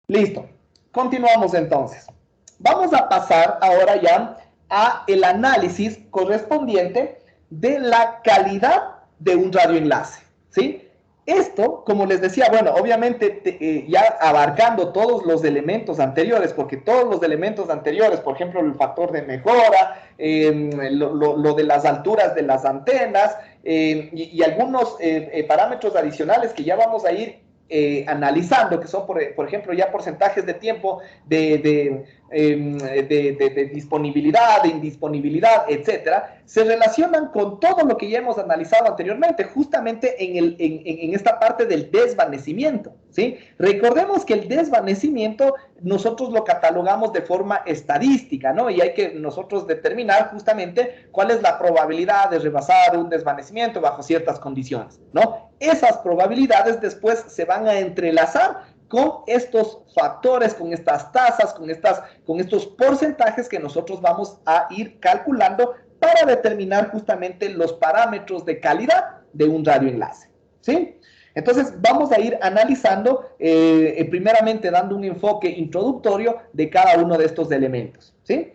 Listo. Continuamos entonces. Vamos a pasar ahora ya a el análisis correspondiente de la calidad de un radioenlace, ¿sí? Esto, como les decía, bueno, obviamente ya abarcando todos los elementos anteriores, porque todos los elementos anteriores, por ejemplo, el factor de mejora, lo de las alturas de las antenas y algunos parámetros adicionales que ya vamos a ir analizando, que son, por ejemplo, ya porcentajes de tiempo de disponibilidad, de indisponibilidad, etcétera, se relacionan con todo lo que ya hemos analizado anteriormente, justamente en esta parte del desvanecimiento, ¿sí? Recordemos que el desvanecimiento nosotros lo catalogamos de forma estadística, ¿no? Y hay que nosotros determinar justamente cuál es la probabilidad de rebasar un desvanecimiento bajo ciertas condiciones, ¿no? Esas probabilidades después se van a entrelazar con estos factores, con estas tasas, con estos porcentajes que nosotros vamos a ir calculando para determinar justamente los parámetros de calidad de un radioenlace, ¿sí? Entonces vamos a ir analizando, primeramente dando un enfoque introductorio de cada uno de estos elementos, ¿sí?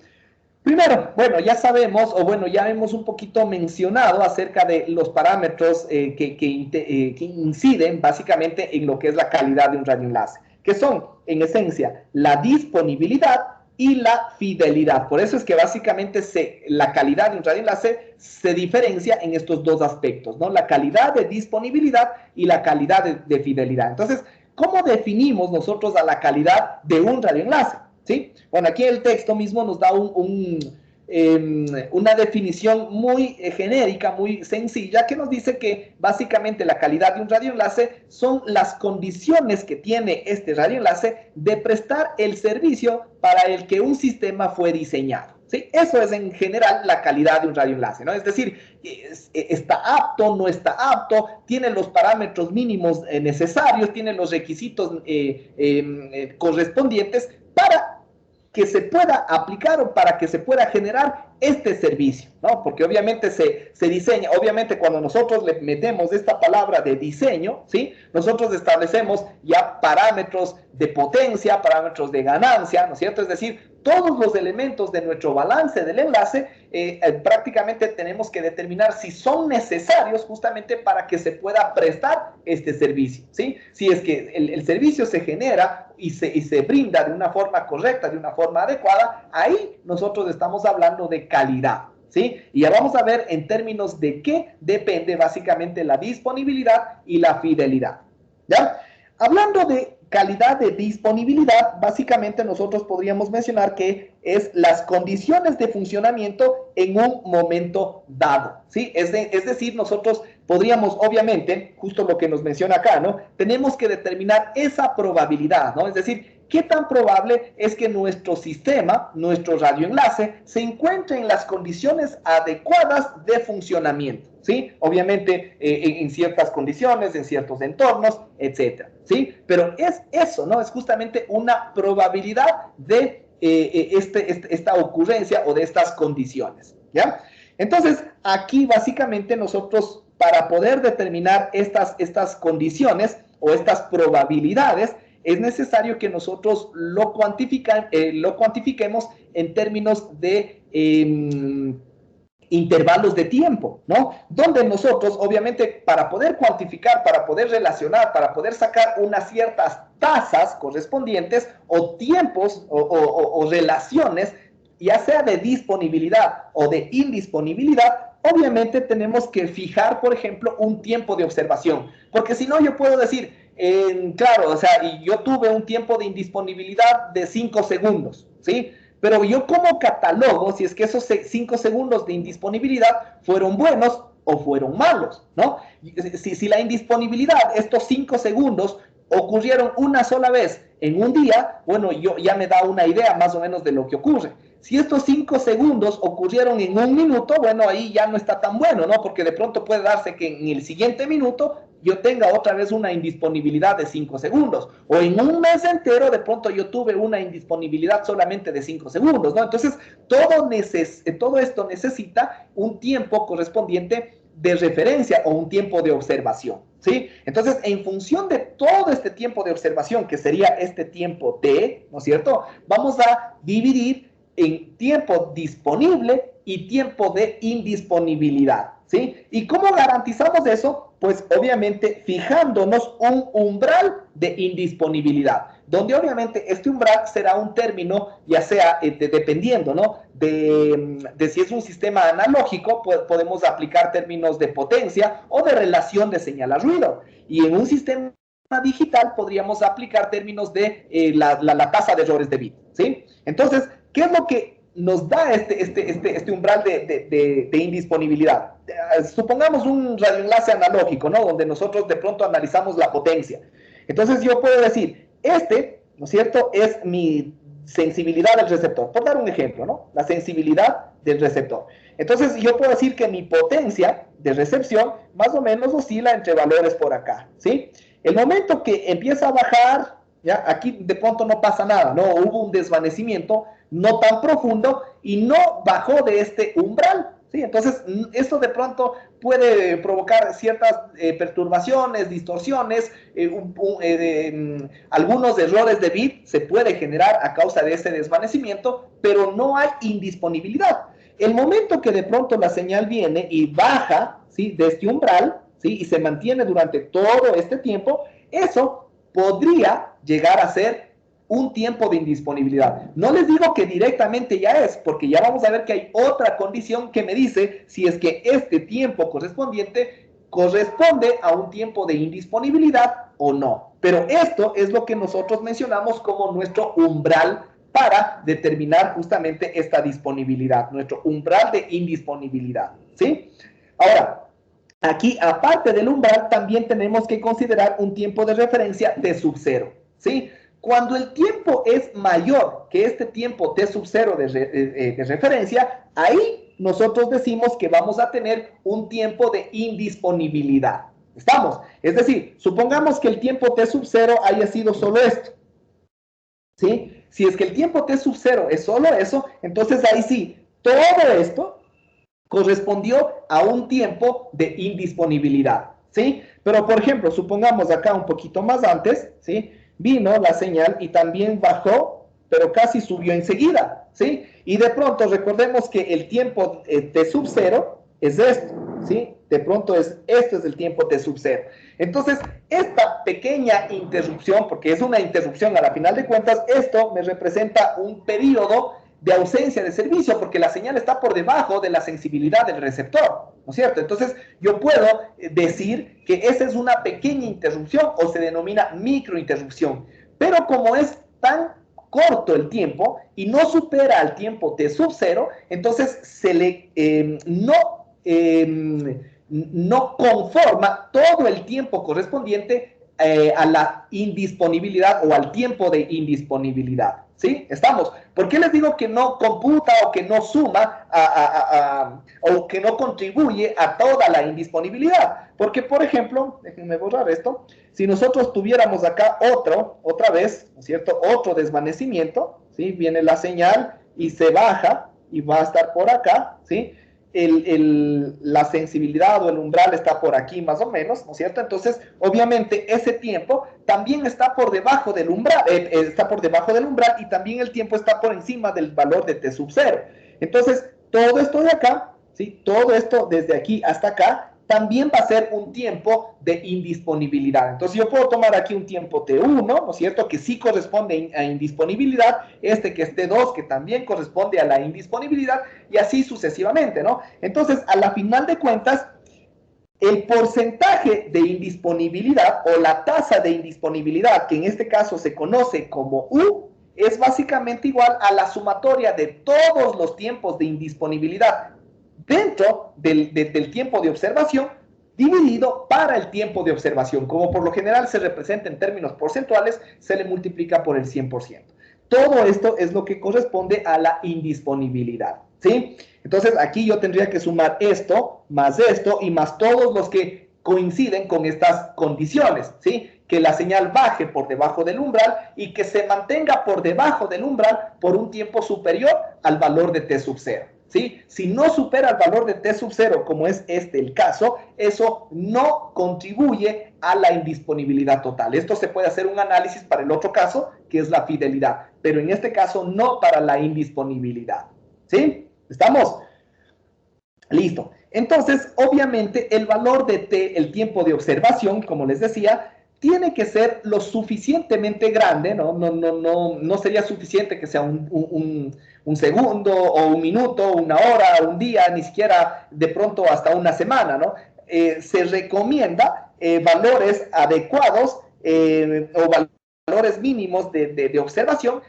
Primero, bueno, ya sabemos, o bueno, ya hemos un poquito mencionado acerca de los parámetros que inciden básicamente en lo que es la calidad de un radioenlace, que son, en esencia, la disponibilidad y la fidelidad. Por eso es que básicamente la calidad de un radioenlace se diferencia en estos dos aspectos, ¿no? La calidad de disponibilidad y la calidad de fidelidad. Entonces, ¿cómo definimos nosotros a la calidad de un radioenlace? ¿Sí? Bueno, aquí el texto mismo nos da una definición muy genérica, muy sencilla, que nos dice que básicamente la calidad de un radioenlace son las condiciones que tiene este radioenlace de prestar el servicio para el que un sistema fue diseñado. ¿Sí? Eso es en general la calidad de un radioenlace, ¿no? Es decir, está apto, no está apto, tiene los parámetros mínimos necesarios, tiene los requisitos correspondientes para que se pueda aplicar o para que se pueda generar este servicio, ¿no? Porque obviamente se diseña, obviamente cuando nosotros le metemos esta palabra de diseño, ¿sí? Nosotros establecemos ya parámetros de potencia, parámetros de ganancia, ¿no es cierto? Es decir, todos los elementos de nuestro balance del enlace prácticamente tenemos que determinar si son necesarios justamente para que se pueda prestar este servicio, ¿sí? Si es que el servicio se genera y se brinda de una forma correcta, de una forma adecuada, ahí nosotros estamos hablando de calidad, ¿sí? Y ya vamos a ver en términos de qué depende básicamente la disponibilidad y la fidelidad, ¿ya? Hablando de calidad de disponibilidad, básicamente nosotros podríamos mencionar que es las condiciones de funcionamiento en un momento dado, ¿sí? Es decir, nosotros podríamos, obviamente, justo lo que nos menciona acá, ¿no? Tenemos que determinar esa probabilidad, ¿no? Es decir, ¿qué tan probable es que nuestro sistema, nuestro radioenlace, se encuentre en las condiciones adecuadas de funcionamiento? ¿Sí? Obviamente en ciertas condiciones, en ciertos entornos, etcétera, ¿sí? Pero es eso, ¿no? Es justamente una probabilidad de esta ocurrencia o de estas condiciones, ¿ya? Entonces, aquí básicamente nosotros, para poder determinar estas condiciones o estas probabilidades, es necesario que nosotros lo cuantifiquemos en términos de intervalos de tiempo, ¿no? Donde nosotros, obviamente, para poder cuantificar, para poder relacionar, para poder sacar unas ciertas tasas correspondientes o tiempos o relaciones, ya sea de disponibilidad o de indisponibilidad, obviamente tenemos que fijar, por ejemplo, un tiempo de observación, porque si no yo puedo decir, claro, o sea, y yo tuve un tiempo de indisponibilidad de 5 segundos, ¿sí? Pero yo como catalogo si es que esos 5 segundos de indisponibilidad fueron buenos o fueron malos, ¿no? Si la indisponibilidad, estos 5 segundos, ocurrieron una sola vez en un día, bueno, ya me da una idea más o menos de lo que ocurre. Si estos 5 segundos ocurrieron en un minuto, bueno, ahí ya no está tan bueno, ¿no? Porque de pronto puede darse que en el siguiente minuto yo tenga otra vez una indisponibilidad de 5 segundos. O en un mes entero, de pronto yo tuve una indisponibilidad solamente de 5 segundos, ¿no? Entonces, todo esto necesita un tiempo correspondiente de referencia o un tiempo de observación, ¿sí? Entonces, en función de todo este tiempo de observación, que sería este tiempo T, ¿no es cierto? Vamos a dividir en tiempo disponible y tiempo de indisponibilidad, ¿sí? ¿Y cómo garantizamos eso? Pues obviamente fijándonos un umbral de indisponibilidad, donde obviamente este umbral será un término, ya sea dependiendo, ¿no? De si es un sistema analógico, podemos aplicar términos de potencia o de relación de señal a ruido. Y en un sistema digital podríamos aplicar términos de la tasa de errores de bit, ¿sí? Entonces, ¿qué es lo que nos da este umbral de indisponibilidad? Supongamos un radioenlace analógico, ¿no? Donde nosotros de pronto analizamos la potencia. Entonces yo puedo decir, ¿no es cierto?, es mi sensibilidad del receptor. Por dar un ejemplo, ¿no? La sensibilidad del receptor. Entonces yo puedo decir que mi potencia de recepción más o menos oscila entre valores por acá, ¿sí? El momento que empieza a bajar, ya, aquí de pronto no pasa nada, ¿no? Hubo un desvanecimiento no tan profundo y no bajó de este umbral, ¿sí? Entonces, esto de pronto puede provocar ciertas perturbaciones, distorsiones, algunos errores de bit se puede generar a causa de ese desvanecimiento, pero no hay indisponibilidad. El momento que de pronto la señal viene y baja, ¿sí?, de este umbral, ¿sí?, y se mantiene durante todo este tiempo, eso podría llegar a ser un tiempo de indisponibilidad. No les digo que directamente ya es, porque ya vamos a ver que hay otra condición que me dice si es que este tiempo correspondiente corresponde a un tiempo de indisponibilidad o no. Pero esto es lo que nosotros mencionamos como nuestro umbral para determinar justamente esta disponibilidad, nuestro umbral de indisponibilidad, ¿sí? Ahora, aquí, aparte del umbral, también tenemos que considerar un tiempo de referencia T sub 0, ¿sí? Cuando el tiempo es mayor que este tiempo T sub 0 de referencia, ahí nosotros decimos que vamos a tener un tiempo de indisponibilidad. ¿Estamos? Es decir, supongamos que el tiempo T sub 0 haya sido solo esto, ¿sí? Si es que el tiempo T sub 0 es solo eso, entonces ahí sí, todo esto correspondió a un tiempo de indisponibilidad, ¿sí? Pero, por ejemplo, supongamos acá un poquito más antes, ¿sí? Vino la señal y también bajó, pero casi subió enseguida, ¿sí? Y de pronto recordemos que el tiempo T sub 0 es esto, ¿sí? De pronto esto es el tiempo T sub 0. Entonces, esta pequeña interrupción, porque es una interrupción a la final de cuentas, esto me representa un periodo de ausencia de servicio, porque la señal está por debajo de la sensibilidad del receptor, ¿no es cierto? Entonces, yo puedo decir que esa es una pequeña interrupción o se denomina microinterrupción. Pero como es tan corto el tiempo y no supera al tiempo T sub 0, entonces se le no conforma todo el tiempo correspondiente a la indisponibilidad o al tiempo de indisponibilidad, ¿sí? ¿Estamos? ¿Por qué les digo que no computa o que no suma o que no contribuye a toda la indisponibilidad? Porque, por ejemplo, déjenme borrar esto, si nosotros tuviéramos acá otra vez, ¿no es cierto? Otro desvanecimiento, ¿sí? Viene la señal y se baja y va a estar por acá, ¿sí? La sensibilidad o el umbral está por aquí más o menos, ¿no es cierto? Entonces, obviamente, ese tiempo también está por debajo del umbral, y también el tiempo está por encima del valor de T sub 0. Entonces, todo esto de acá, ¿sí? Todo esto desde aquí hasta acá, también va a ser un tiempo de indisponibilidad. Entonces, yo puedo tomar aquí un tiempo T1, ¿no es cierto?, que sí corresponde a indisponibilidad, este que es T2, que también corresponde a la indisponibilidad, y así sucesivamente, ¿no? Entonces, a la final de cuentas, el porcentaje de indisponibilidad o la tasa de indisponibilidad, que en este caso se conoce como U, es básicamente igual a la sumatoria de todos los tiempos de indisponibilidad dentro del tiempo de observación dividido para el tiempo de observación. Como por lo general se representa en términos porcentuales, se le multiplica por el 100%. Todo esto es lo que corresponde a la indisponibilidad, ¿sí? Entonces aquí yo tendría que sumar esto y más todos los que coinciden con estas condiciones, ¿sí? Que la señal baje por debajo del umbral y que se mantenga por debajo del umbral por un tiempo superior al valor de T sub 0. ¿Sí? Si no supera el valor de T sub 0, como es el caso, eso no contribuye a la indisponibilidad total. Esto se puede hacer un análisis para el otro caso, que es la fidelidad, pero en este caso no para la indisponibilidad. ¿Sí? ¿Estamos? Listo. Entonces, obviamente, el valor de T, el tiempo de observación, como les decía, tiene que ser lo suficientemente grande, ¿no? No sería suficiente que sea un segundo o un minuto, una hora, un día, ni siquiera de pronto hasta una semana, ¿no? Se recomienda valores adecuados o valores mínimos de observación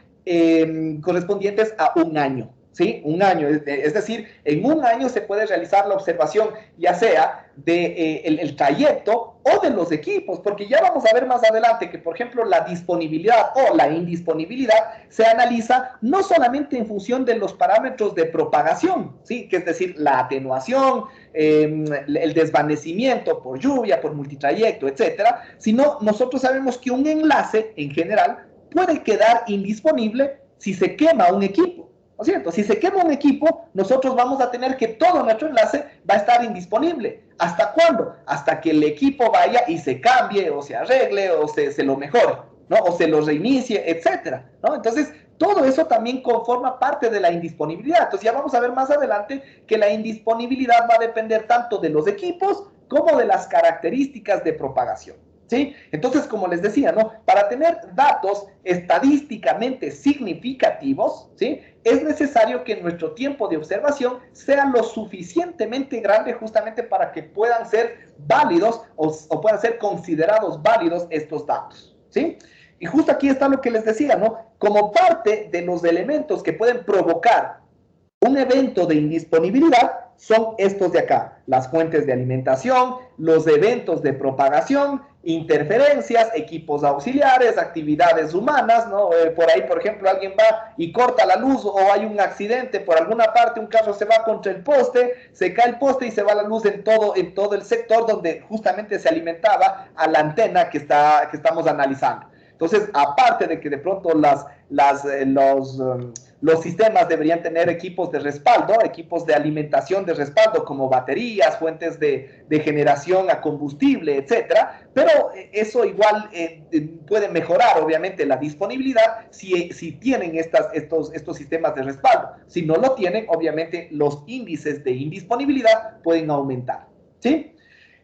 correspondientes a un año. ¿Sí? Un año, es decir, en un año se puede realizar la observación, ya sea del trayecto o de los equipos, porque ya vamos a ver más adelante que, por ejemplo, la disponibilidad o la indisponibilidad se analiza no solamente en función de los parámetros de propagación, ¿sí? Que es decir, la atenuación, el desvanecimiento por lluvia, por multitrayecto, etcétera, sino nosotros sabemos que un enlace, en general, puede quedar indisponible si se quema un equipo. ¿No es cierto? Si se quema un equipo, nosotros vamos a tener que todo nuestro enlace va a estar indisponible. ¿Hasta cuándo? Hasta que el equipo vaya y se cambie, o se arregle, o se lo mejore, ¿no? O se lo reinicie, etcétera, ¿no? Entonces, todo eso también conforma parte de la indisponibilidad. Entonces, ya vamos a ver más adelante que la indisponibilidad va a depender tanto de los equipos como de las características de propagación. ¿Sí? Entonces, como les decía, ¿no? Para tener datos estadísticamente significativos, ¿sí? Es necesario que nuestro tiempo de observación sea lo suficientemente grande justamente para que puedan ser válidos o puedan ser considerados válidos estos datos, ¿sí? Y justo aquí está lo que les decía, ¿no? Como parte de los elementos que pueden provocar un evento de indisponibilidad son estos de acá, las fuentes de alimentación, los eventos de propagación, interferencias, equipos auxiliares, actividades humanas, ¿no? Por ahí, por ejemplo, alguien va y corta la luz o hay un accidente por alguna parte, un carro se va contra el poste, se cae el poste y se va la luz en todo el sector donde justamente se alimentaba a la antena que estamos analizando. Entonces, aparte de que de pronto los sistemas deberían tener equipos de respaldo, equipos de alimentación de respaldo como baterías, fuentes de generación a combustible, etcétera, pero eso igual puede mejorar obviamente la disponibilidad si tienen estos sistemas de respaldo. Si no lo tienen, obviamente los índices de indisponibilidad pueden aumentar, ¿sí?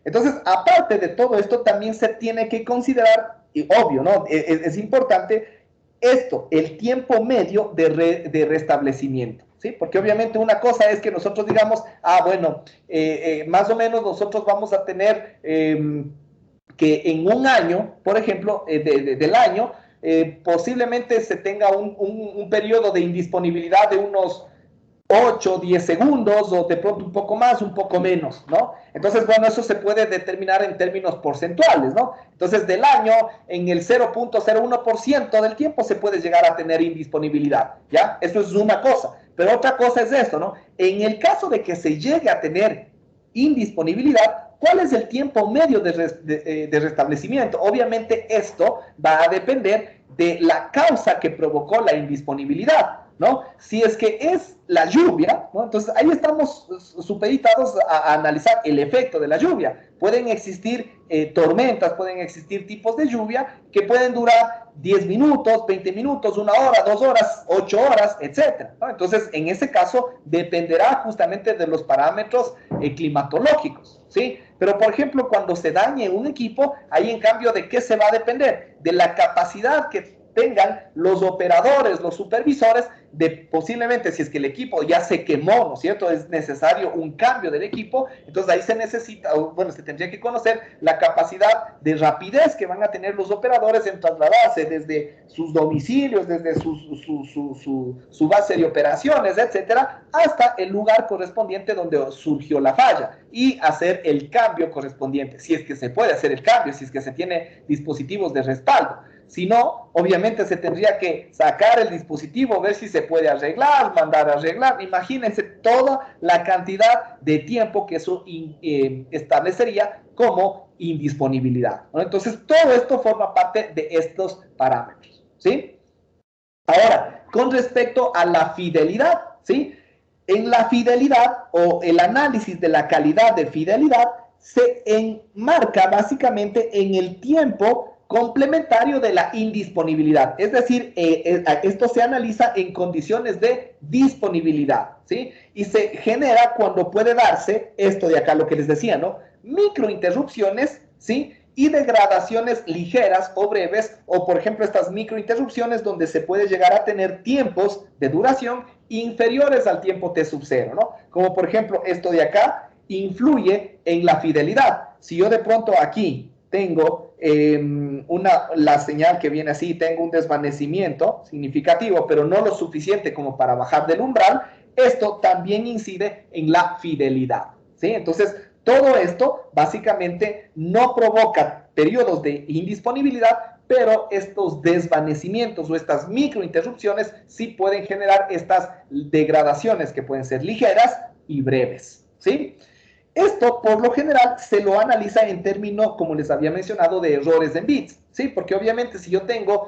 Entonces, aparte de todo esto, también se tiene que considerar, y obvio, ¿no? Es importante esto, el tiempo medio de restablecimiento, ¿sí? Porque obviamente una cosa es que nosotros digamos, bueno, más o menos nosotros vamos a tener que en un año, por ejemplo, del año, posiblemente se tenga un periodo de indisponibilidad de unos 8, 10 segundos o de pronto un poco más, un poco menos, ¿no? Entonces, bueno, eso se puede determinar en términos porcentuales, ¿no? Entonces, del año, en el 0.01% del tiempo se puede llegar a tener indisponibilidad, ¿ya? Eso es una cosa. Pero otra cosa es esto, ¿no? En el caso de que se llegue a tener indisponibilidad, ¿cuál es el tiempo medio de restablecimiento? Obviamente esto va a depender de la causa que provocó la indisponibilidad, ¿no? Si es que es la lluvia, ¿no? Entonces ahí estamos supeditados a analizar el efecto de la lluvia. Pueden existir tormentas, pueden existir tipos de lluvia que pueden durar 10 minutos, 20 minutos, 1 hora, 2 horas, 8 horas, etc., ¿no? Entonces, en ese caso, dependerá justamente de los parámetros climatológicos, ¿sí? Pero, por ejemplo, cuando se dañe un equipo, ahí en cambio, ¿de qué se va a depender? De la capacidad que tengan los operadores, los supervisores, de posiblemente si es que el equipo ya se quemó, ¿no es cierto? Es necesario un cambio del equipo, entonces ahí se necesita, bueno, se tendría que conocer la capacidad de rapidez que van a tener los operadores en trasladarse desde sus domicilios, desde su base de operaciones, etcétera, hasta el lugar correspondiente donde surgió la falla y hacer el cambio correspondiente, si es que se puede hacer el cambio, si es que se tiene dispositivos de respaldo. Si no, obviamente se tendría que sacar el dispositivo, ver si se puede arreglar, mandar a arreglar. Imagínense toda la cantidad de tiempo que eso establecería como indisponibilidad, ¿no? Entonces, todo esto forma parte de estos parámetros, ¿sí? Ahora, con respecto a la fidelidad, ¿sí? En la fidelidad o el análisis de la calidad de fidelidad se enmarca básicamente en el tiempo complementario de la indisponibilidad, es decir, esto se analiza en condiciones de disponibilidad, ¿sí? Y se genera cuando puede darse esto de acá, lo que les decía, ¿no? Microinterrupciones, ¿sí? Y degradaciones ligeras o breves, o por ejemplo estas microinterrupciones donde se puede llegar a tener tiempos de duración inferiores al tiempo T sub 0, ¿no? Como por ejemplo esto de acá influye en la fidelidad. Si yo de pronto aquí tengo la señal que viene así, tengo un desvanecimiento significativo, pero no lo suficiente como para bajar del umbral, esto también incide en la fidelidad, ¿sí? Entonces, todo esto básicamente no provoca periodos de indisponibilidad, pero estos desvanecimientos o estas microinterrupciones sí pueden generar estas degradaciones que pueden ser ligeras y breves, ¿sí? Esto, por lo general, se lo analiza en términos, como les había mencionado, de errores en bits, ¿sí? Porque obviamente si yo tengo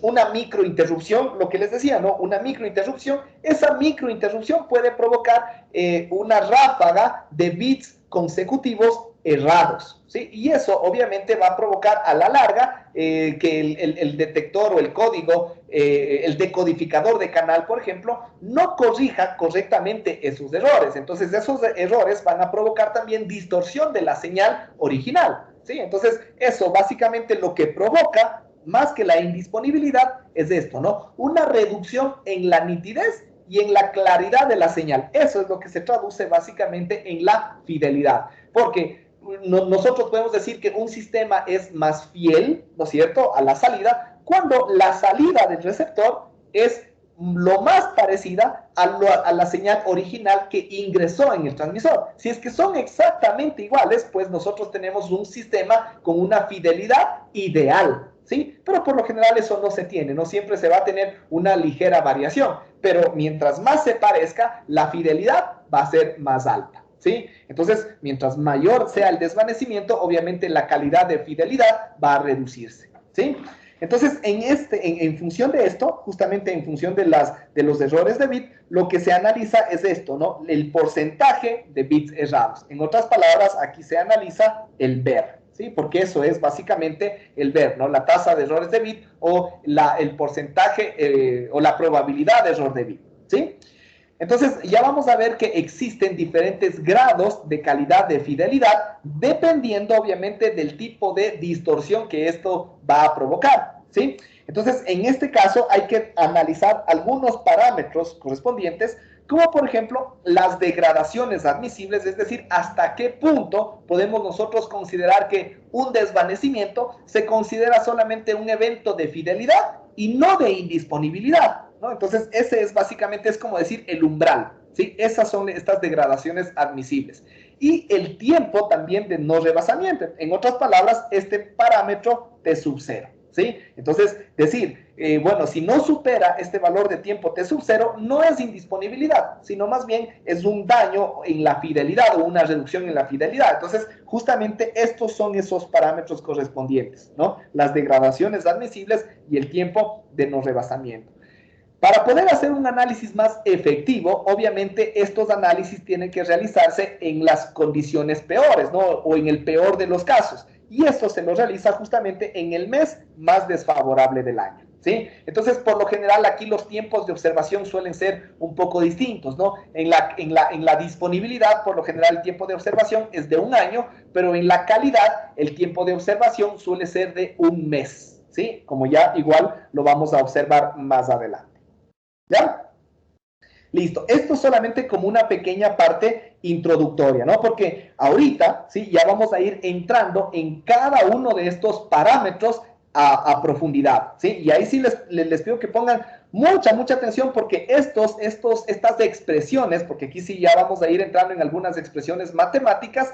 una microinterrupción, lo que les decía, ¿no? Una microinterrupción, esa microinterrupción puede provocar una ráfaga de bits consecutivos errados, ¿sí? Y eso obviamente va a provocar a la larga que el detector o el código, el decodificador de canal, por ejemplo, no corrija correctamente esos errores. Entonces esos errores van a provocar también distorsión de la señal original, ¿sí? Entonces, eso básicamente lo que provoca, más que la indisponibilidad, es esto, ¿no? Una reducción en la nitidez y en la claridad de la señal. Eso es lo que se traduce básicamente en la fidelidad. Porque nosotros podemos decir que un sistema es más fiel, ¿no es cierto?, a la salida, cuando la salida del receptor es lo más parecida a la señal original que ingresó en el transmisor. Si es que son exactamente iguales, pues nosotros tenemos un sistema con una fidelidad ideal, ¿sí? Pero por lo general eso no se tiene, no siempre se va a tener una ligera variación, pero mientras más se parezca, la fidelidad va a ser más alta, ¿sí? Entonces, mientras mayor sea el desvanecimiento, obviamente la calidad de fidelidad va a reducirse, ¿sí? Entonces, en función de esto, justamente en función de los errores de bit, lo que se analiza es esto, ¿no? El porcentaje de bits errados. En otras palabras, aquí se analiza el VER, ¿sí? Porque eso es básicamente el VER, ¿no? La tasa de errores de bit o el porcentaje o la probabilidad de error de bit, ¿sí? Entonces, ya vamos a ver que existen diferentes grados de calidad de fidelidad, dependiendo obviamente del tipo de distorsión que esto va a provocar, ¿sí? Entonces, en este caso hay que analizar algunos parámetros correspondientes, como por ejemplo las degradaciones admisibles, es decir, hasta qué punto podemos nosotros considerar que un desvanecimiento se considera solamente un evento de fidelidad y no de indisponibilidad, ¿no? Entonces, ese es básicamente, es como decir, el umbral, ¿sí? Esas son estas degradaciones admisibles. Y el tiempo también de no rebasamiento. En otras palabras, este parámetro T sub 0, ¿sí? Entonces, decir, bueno, si no supera este valor de tiempo T sub 0, no es indisponibilidad, sino más bien es un daño en la fidelidad o una reducción en la fidelidad. Entonces, justamente estos son esos parámetros correspondientes, ¿no? Las degradaciones admisibles y el tiempo de no rebasamiento. Para poder hacer un análisis más efectivo, obviamente estos análisis tienen que realizarse en las condiciones peores, ¿no? O en el peor de los casos. Y esto se lo realiza justamente en el mes más desfavorable del año, ¿sí? Entonces, por lo general, aquí los tiempos de observación suelen ser un poco distintos, ¿no? En la disponibilidad, por lo general, el tiempo de observación es de 1 año, pero en la calidad, el tiempo de observación suele ser de 1 mes, ¿sí? Como ya igual lo vamos a observar más adelante. ¿Ya? Listo. Esto solamente como una pequeña parte introductoria, ¿no? Porque ahorita, ¿sí? Ya vamos a ir entrando en cada uno de estos parámetros a profundidad, ¿sí? Y ahí sí les pido que pongan mucha atención porque estas expresiones, porque aquí sí ya vamos a ir entrando en algunas expresiones matemáticas,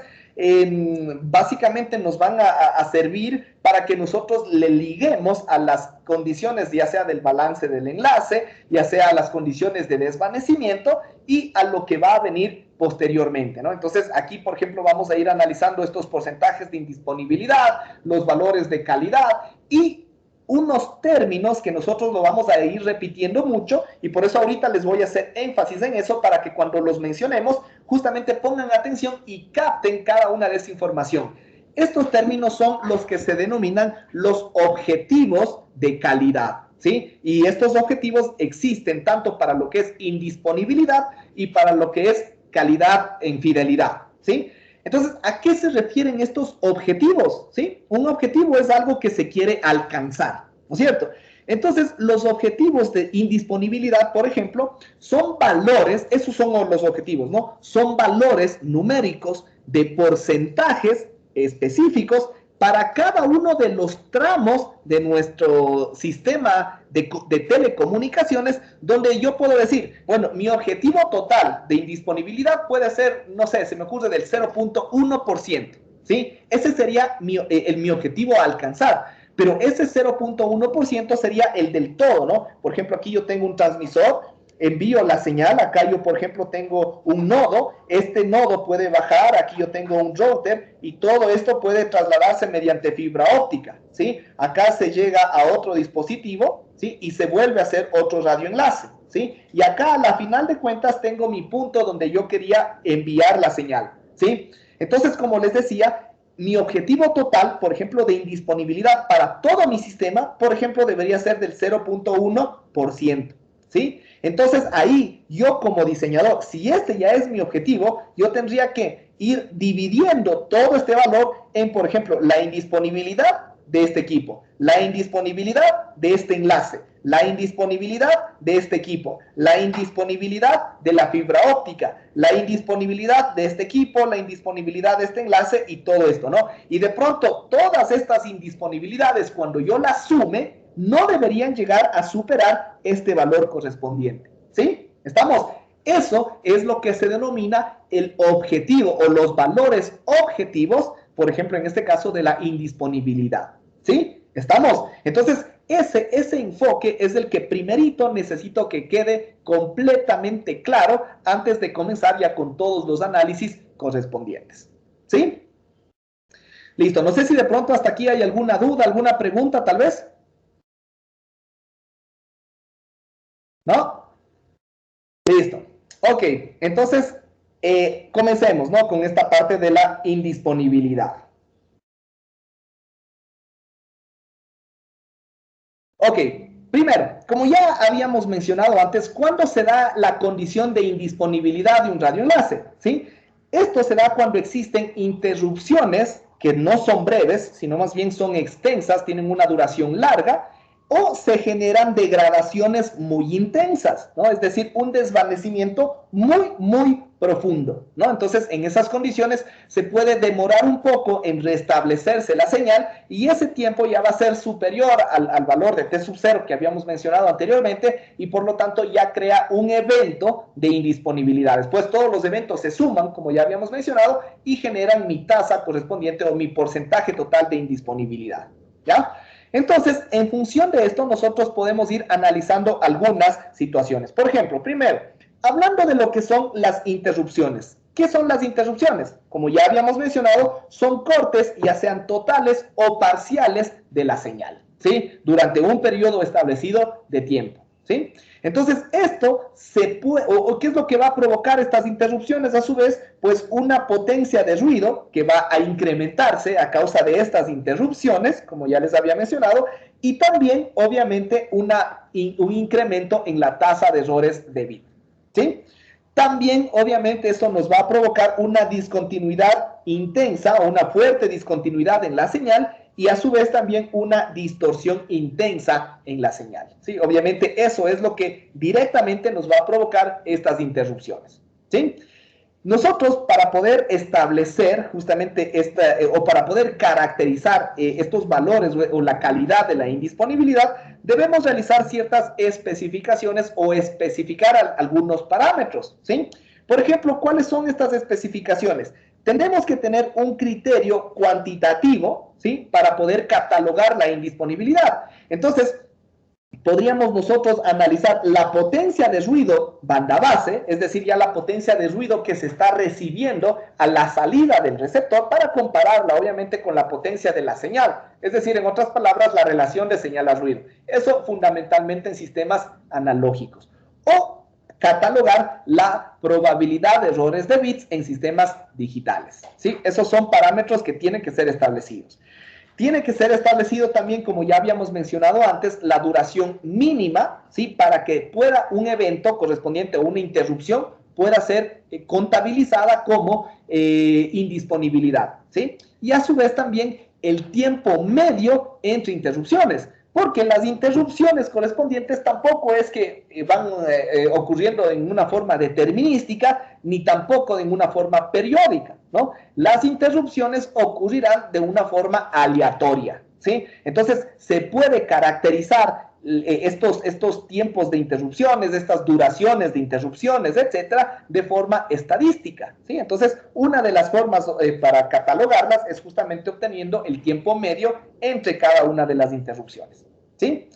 básicamente nos van a servir para que nosotros le liguemos a las condiciones, ya sea del balance del enlace, ya sea a las condiciones de desvanecimiento y a lo que va a venir posteriormente, ¿no? Entonces, aquí, por ejemplo, vamos a ir analizando estos porcentajes de indisponibilidad, los valores de calidad y unos términos que nosotros lo vamos a ir repitiendo mucho y por eso ahorita les voy a hacer énfasis en eso para que cuando los mencionemos justamente pongan atención y capten cada una de esa información. Estos términos son los que se denominan los objetivos de calidad, ¿sí? Y estos objetivos existen tanto para lo que es indisponibilidad y para lo que es calidad en fidelidad, ¿sí? Entonces, ¿a qué se refieren estos objetivos? ¿Sí? Un objetivo es algo que se quiere alcanzar, ¿no es cierto? Entonces, los objetivos de indisponibilidad, por ejemplo, son valores, esos son los objetivos, ¿no? Son valores numéricos de porcentajes específicos para cada uno de los tramos de nuestro sistema de telecomunicaciones, donde yo puedo decir, bueno, mi objetivo total de indisponibilidad puede ser, no sé, se me ocurre del 0.1%, ¿sí? Ese sería mi objetivo a alcanzar, pero ese 0.1% sería el del todo, ¿no? Por ejemplo, aquí yo tengo un transmisor, envío la señal, acá yo por ejemplo tengo un nodo, este nodo puede bajar, aquí yo tengo un router y todo esto puede trasladarse mediante fibra óptica, ¿sí? Acá se llega a otro dispositivo, ¿sí? Y se vuelve a hacer otro radioenlace, ¿sí? Y acá a la final de cuentas tengo mi punto donde yo quería enviar la señal, ¿sí? Entonces, como les decía, mi objetivo total, por ejemplo, de indisponibilidad para todo mi sistema, por ejemplo, debería ser del 0.1%, ¿sí? Entonces, ahí, yo como diseñador, si este ya es mi objetivo, yo tendría que ir dividiendo todo este valor en, por ejemplo, la indisponibilidad de este equipo, la indisponibilidad de este enlace, la indisponibilidad de este equipo, la indisponibilidad de la fibra óptica, la indisponibilidad de este equipo, la indisponibilidad de este enlace y todo esto, ¿no? Y de pronto, todas estas indisponibilidades, cuando yo las sume, no deberían llegar a superar este valor correspondiente, ¿sí? ¿Estamos? Eso es lo que se denomina el objetivo o los valores objetivos, por ejemplo, en este caso de la indisponibilidad, ¿sí? ¿Estamos? Entonces, ese enfoque es el que primerito necesito que quede completamente claro antes de comenzar ya con todos los análisis correspondientes, ¿sí? Listo, no sé si de pronto hasta aquí hay alguna duda, alguna pregunta tal vez. ¿No? Listo. Ok, entonces comencemos, ¿no? Con esta parte de la indisponibilidad. Ok, primero, como ya habíamos mencionado antes, ¿cuándo se da la condición de indisponibilidad de un radioenlace? ¿Sí? Esto se da cuando existen interrupciones que no son breves, sino más bien son extensas, tienen una duración larga, o se generan degradaciones muy intensas, ¿no? Es decir, un desvanecimiento muy profundo, ¿no? Entonces, en esas condiciones se puede demorar un poco en restablecerse la señal y ese tiempo ya va a ser superior al valor de T sub 0 que habíamos mencionado anteriormente y por lo tanto ya crea un evento de indisponibilidad. Después todos los eventos se suman, como ya habíamos mencionado, y generan mi tasa correspondiente o mi porcentaje total de indisponibilidad, ¿ya? Entonces, en función de esto, nosotros podemos ir analizando algunas situaciones. Por ejemplo, primero, hablando de lo que son las interrupciones. ¿Qué son las interrupciones? Como ya habíamos mencionado, son cortes, ya sean totales o parciales de la señal, ¿sí? Durante un periodo establecido de tiempo, ¿sí? Entonces, esto se puede, o ¿qué es lo que va a provocar estas interrupciones? A su vez, pues una potencia de ruido que va a incrementarse a causa de estas interrupciones, como ya les había mencionado, y también, obviamente, un incremento en la tasa de errores de bit, ¿sí? También, obviamente, esto nos va a provocar una discontinuidad intensa o una fuerte discontinuidad en la señal y a su vez también una distorsión intensa en la señal, ¿sí? Obviamente eso es lo que directamente nos va a provocar estas interrupciones, ¿sí? Nosotros para poder establecer justamente o para poder caracterizar estos valores o la calidad de la indisponibilidad, debemos realizar ciertas especificaciones o especificar algunos parámetros, ¿sí? Por ejemplo, ¿cuáles son estas especificaciones? Tendremos que tener un criterio cuantitativo, ¿sí? Para poder catalogar la indisponibilidad. Entonces, podríamos nosotros analizar la potencia de ruido banda base, es decir, ya la potencia de ruido que se está recibiendo a la salida del receptor para compararla, obviamente, con la potencia de la señal. Es decir, en otras palabras, la relación de señal a ruido. Eso fundamentalmente en sistemas analógicos. O catalogar la probabilidad de errores de bits en sistemas digitales, ¿sí? Esos son parámetros que tienen que ser establecidos. Tiene que ser establecido también, como ya habíamos mencionado antes, la duración mínima, ¿sí? Para que pueda un evento correspondiente o una interrupción pueda ser contabilizada como indisponibilidad, ¿sí? Y a su vez también el tiempo medio entre interrupciones, porque las interrupciones correspondientes tampoco es que van ocurriendo en una forma determinística, ni tampoco en una forma periódica, ¿no? Las interrupciones ocurrirán de una forma aleatoria, ¿sí? Entonces, se puede caracterizar estos tiempos de interrupciones, estas duraciones de interrupciones, etcétera, de forma estadística, ¿sí? Entonces, una de las formas para catalogarlas es justamente obteniendo el tiempo medio entre cada una de las interrupciones, ¿sí?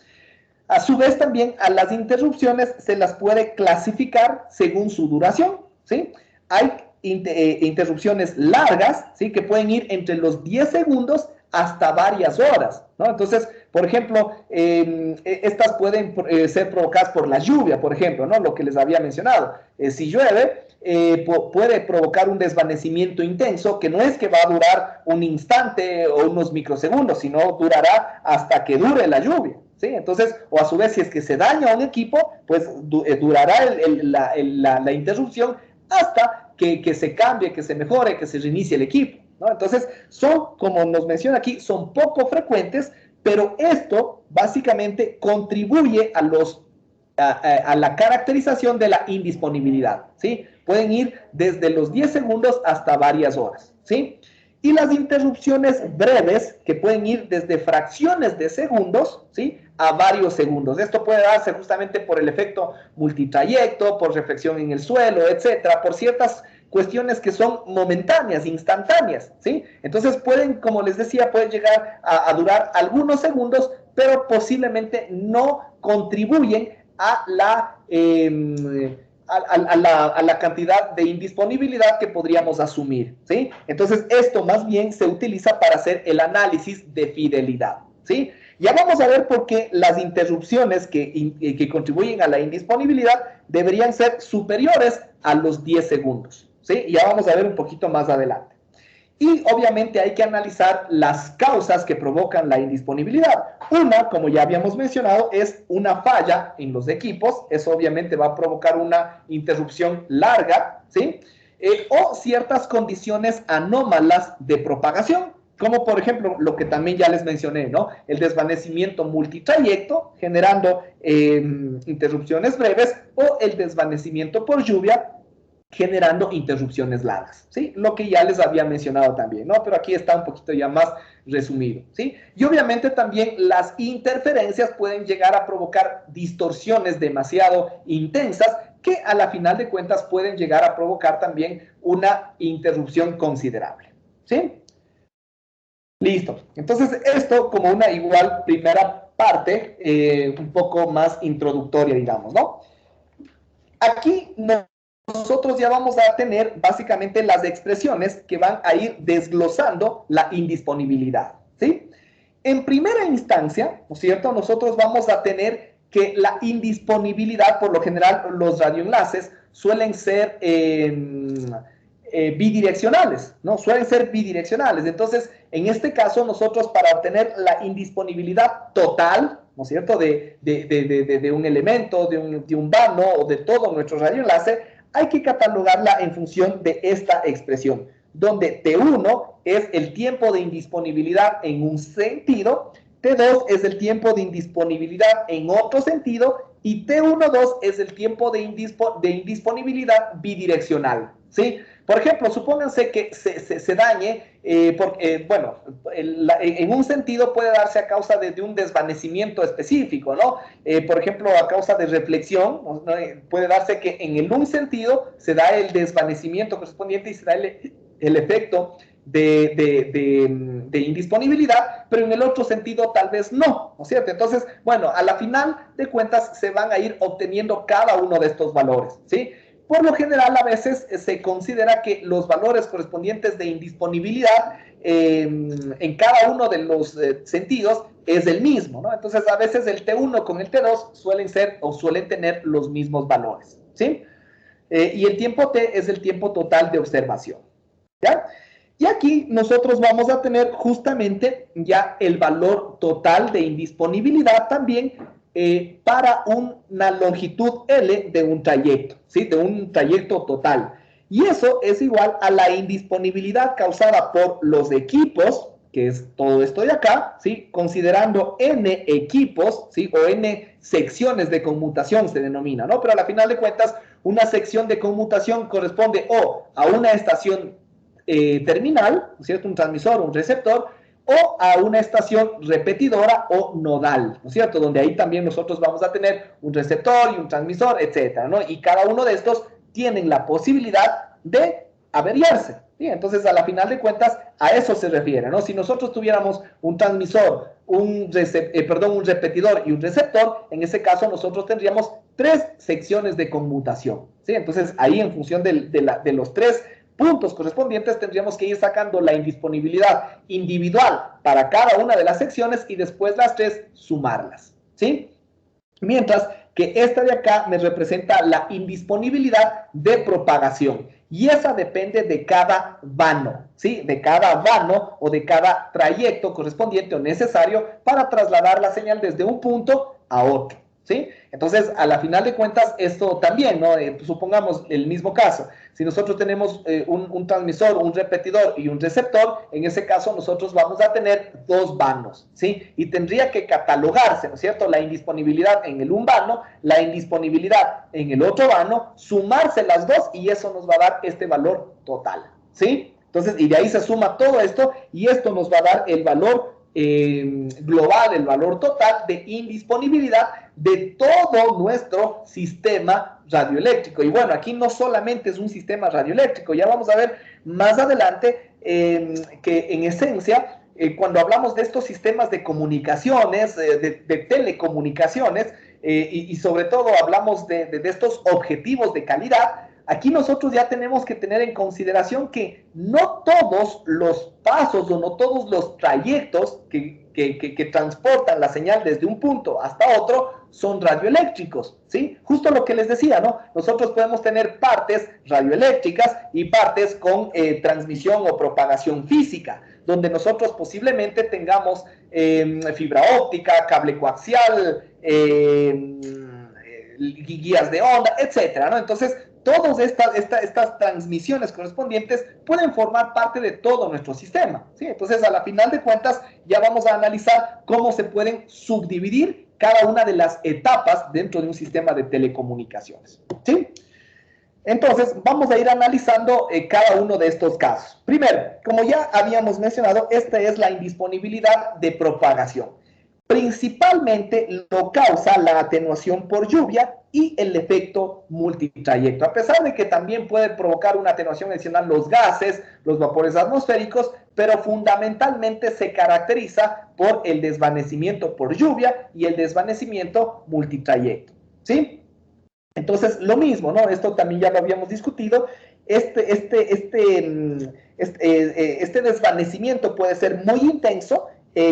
A su vez, también a las interrupciones se las puede clasificar según su duración, ¿sí? Hay interrupciones largas, ¿sí? Que pueden ir entre los 10 segundos hasta varias horas, ¿no? Entonces, por ejemplo, estas pueden ser provocadas por la lluvia, por ejemplo, ¿no? Lo que les había mencionado. Si llueve, puede provocar un desvanecimiento intenso que no es que va a durar un instante o unos microsegundos, sino durará hasta que dure la lluvia, ¿sí? Entonces, o a su vez, si es que se daña un equipo, pues durará la interrupción hasta que se cambie, que se mejore, que se reinicie el equipo, ¿no? Entonces, son, como nos menciona aquí, son poco frecuentes, pero esto básicamente contribuye a la caracterización de la indisponibilidad, ¿sí? Pueden ir desde los 10 segundos hasta varias horas, ¿sí? Y las interrupciones breves, que pueden ir desde fracciones de segundos, ¿sí?, a varios segundos. Esto puede darse justamente por el efecto multitrayecto, por reflexión en el suelo, etcétera, por ciertas cuestiones que son momentáneas, instantáneas, ¿sí? Entonces pueden, como les decía, pueden llegar a durar algunos segundos, pero posiblemente no contribuyen a la cantidad de indisponibilidad que podríamos asumir, ¿sí? Entonces, esto más bien se utiliza para hacer el análisis de fidelidad, ¿sí? Ya vamos a ver por qué las interrupciones que contribuyen a la indisponibilidad deberían ser superiores a los 10 segundos, ¿sí? Ya vamos a ver un poquito más adelante. Y obviamente hay que analizar las causas que provocan la indisponibilidad. Una, como ya habíamos mencionado, es una falla en los equipos. Eso obviamente va a provocar una interrupción larga, ¿sí? O ciertas condiciones anómalas de propagación, como por ejemplo lo que también ya les mencioné, ¿no? El desvanecimiento multitrayecto, generando interrupciones breves, o el desvanecimiento por lluvia, generando interrupciones largas, ¿sí? Lo que ya les había mencionado también, ¿no? Pero aquí está un poquito ya más resumido, ¿sí? Y obviamente también las interferencias pueden llegar a provocar distorsiones demasiado intensas que a la final de cuentas pueden llegar a provocar también una interrupción considerable, ¿sí? Listo. Entonces, esto como una igual primera parte, un poco más introductoria, digamos, ¿no? Aquí nosotros ya vamos a tener básicamente las expresiones que van a ir desglosando la indisponibilidad, ¿sí? En primera instancia, ¿no es cierto?, nosotros vamos a tener que la indisponibilidad, por lo general, los radioenlaces suelen ser bidireccionales, ¿no? Suelen ser bidireccionales. Entonces, en este caso, nosotros para obtener la indisponibilidad total, ¿no es cierto?, de un elemento, de un vano o de todo nuestro radioenlace, hay que catalogarla en función de esta expresión, donde T1 es el tiempo de indisponibilidad en un sentido, T2 es el tiempo de indisponibilidad en otro sentido, y T12 es el tiempo de indisponibilidad bidireccional, ¿sí? Por ejemplo, supónganse que se dañe, bueno, en un sentido puede darse a causa de un desvanecimiento específico, ¿no? Por ejemplo, a causa de reflexión, ¿no? Puede darse que en un sentido se da el desvanecimiento correspondiente y se da el efecto de indisponibilidad, pero en el otro sentido tal vez no, ¿no es cierto? Entonces, bueno, a la final de cuentas se van a ir obteniendo cada uno de estos valores, ¿sí? Por lo general, a veces se considera que los valores correspondientes de indisponibilidad en cada uno de los sentidos es el mismo, ¿no? Entonces, a veces el T1 con el T2 suelen tener los mismos valores, ¿sí? Y el tiempo T es el tiempo total de observación, ¿ya? Y aquí nosotros vamos a tener justamente ya el valor total de indisponibilidad también para una longitud L de un trayecto, ¿sí? De un trayecto total. Y eso es igual a la indisponibilidad causada por los equipos, que es todo esto de acá, ¿sí? Considerando N equipos, ¿sí? O N secciones de conmutación se denomina, ¿no? Pero a la final de cuentas, una sección de conmutación corresponde o a una estación terminal, ¿no es cierto?, un transmisor o un receptor, o a una estación repetidora o nodal, ¿no es cierto?, donde ahí también nosotros vamos a tener un receptor y un transmisor, etcétera, ¿no? Y cada uno de estos tienen la posibilidad de averiarse, ¿sí? Entonces, a la final de cuentas, a eso se refiere, ¿no? Si nosotros tuviéramos un transmisor, un repetidor y un receptor, en ese caso nosotros tendríamos 3 secciones de conmutación, ¿sí? Entonces, ahí en función de los 3 puntos correspondientes tendríamos que ir sacando la indisponibilidad individual para cada una de las secciones y después las 3 sumarlas, ¿sí? Mientras que esta de acá me representa la indisponibilidad de propagación y esa depende de cada vano, ¿sí? De cada vano o de cada trayecto correspondiente o necesario para trasladar la señal desde un punto a otro, ¿sí? Entonces, a la final de cuentas, esto también, ¿no? Supongamos el mismo caso. Si nosotros tenemos un transmisor, un repetidor y un receptor, en ese caso nosotros vamos a tener dos vanos, ¿sí? Y tendría que catalogarse, ¿no es cierto? La indisponibilidad en el un vano, la indisponibilidad en el otro vano, sumarse las dos y eso nos va a dar este valor total, ¿sí? Entonces, y de ahí se suma todo esto y esto nos va a dar el valor global, el valor total de indisponibilidad de todo nuestro sistema radioeléctrico. Y bueno, aquí no solamente es un sistema radioeléctrico, ya vamos a ver más adelante que en esencia, cuando hablamos de estos sistemas de comunicaciones, de telecomunicaciones, y sobre todo hablamos de estos objetivos de calidad, aquí nosotros ya tenemos que tener en consideración que no todos los pasos o no todos los trayectos que transportan la señal desde un punto hasta otro son radioeléctricos, ¿sí? Justo lo que les decía, ¿no? Nosotros podemos tener partes radioeléctricas y partes con transmisión o propagación física, donde nosotros posiblemente tengamos fibra óptica, cable coaxial, guías de onda, etcétera, ¿no? Entonces, todas estas transmisiones correspondientes pueden formar parte de todo nuestro sistema, ¿sí? Entonces, a la final de cuentas, ya vamos a analizar cómo se pueden subdividir cada una de las etapas dentro de un sistema de telecomunicaciones, ¿sí? Entonces, vamos a ir analizando cada uno de estos casos. Primero, como ya habíamos mencionado, esta es la indisponibilidad de propagación. Principalmente lo causa la atenuación por lluvia y el efecto multitrayecto. A pesar de que también puede provocar una atenuación adicional los gases, los vapores atmosféricos, pero fundamentalmente se caracteriza por el desvanecimiento por lluvia y el desvanecimiento multitrayecto, ¿sí? Entonces, lo mismo, ¿no? Esto también ya lo habíamos discutido. Este desvanecimiento puede ser muy intenso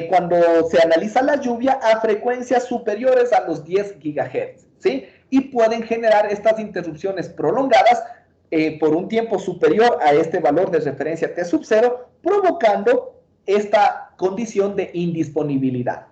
cuando se analiza la lluvia a frecuencias superiores a los 10 GHz, ¿sí? Y pueden generar estas interrupciones prolongadas por un tiempo superior a este valor de referencia T sub 0, provocando esta condición de indisponibilidad,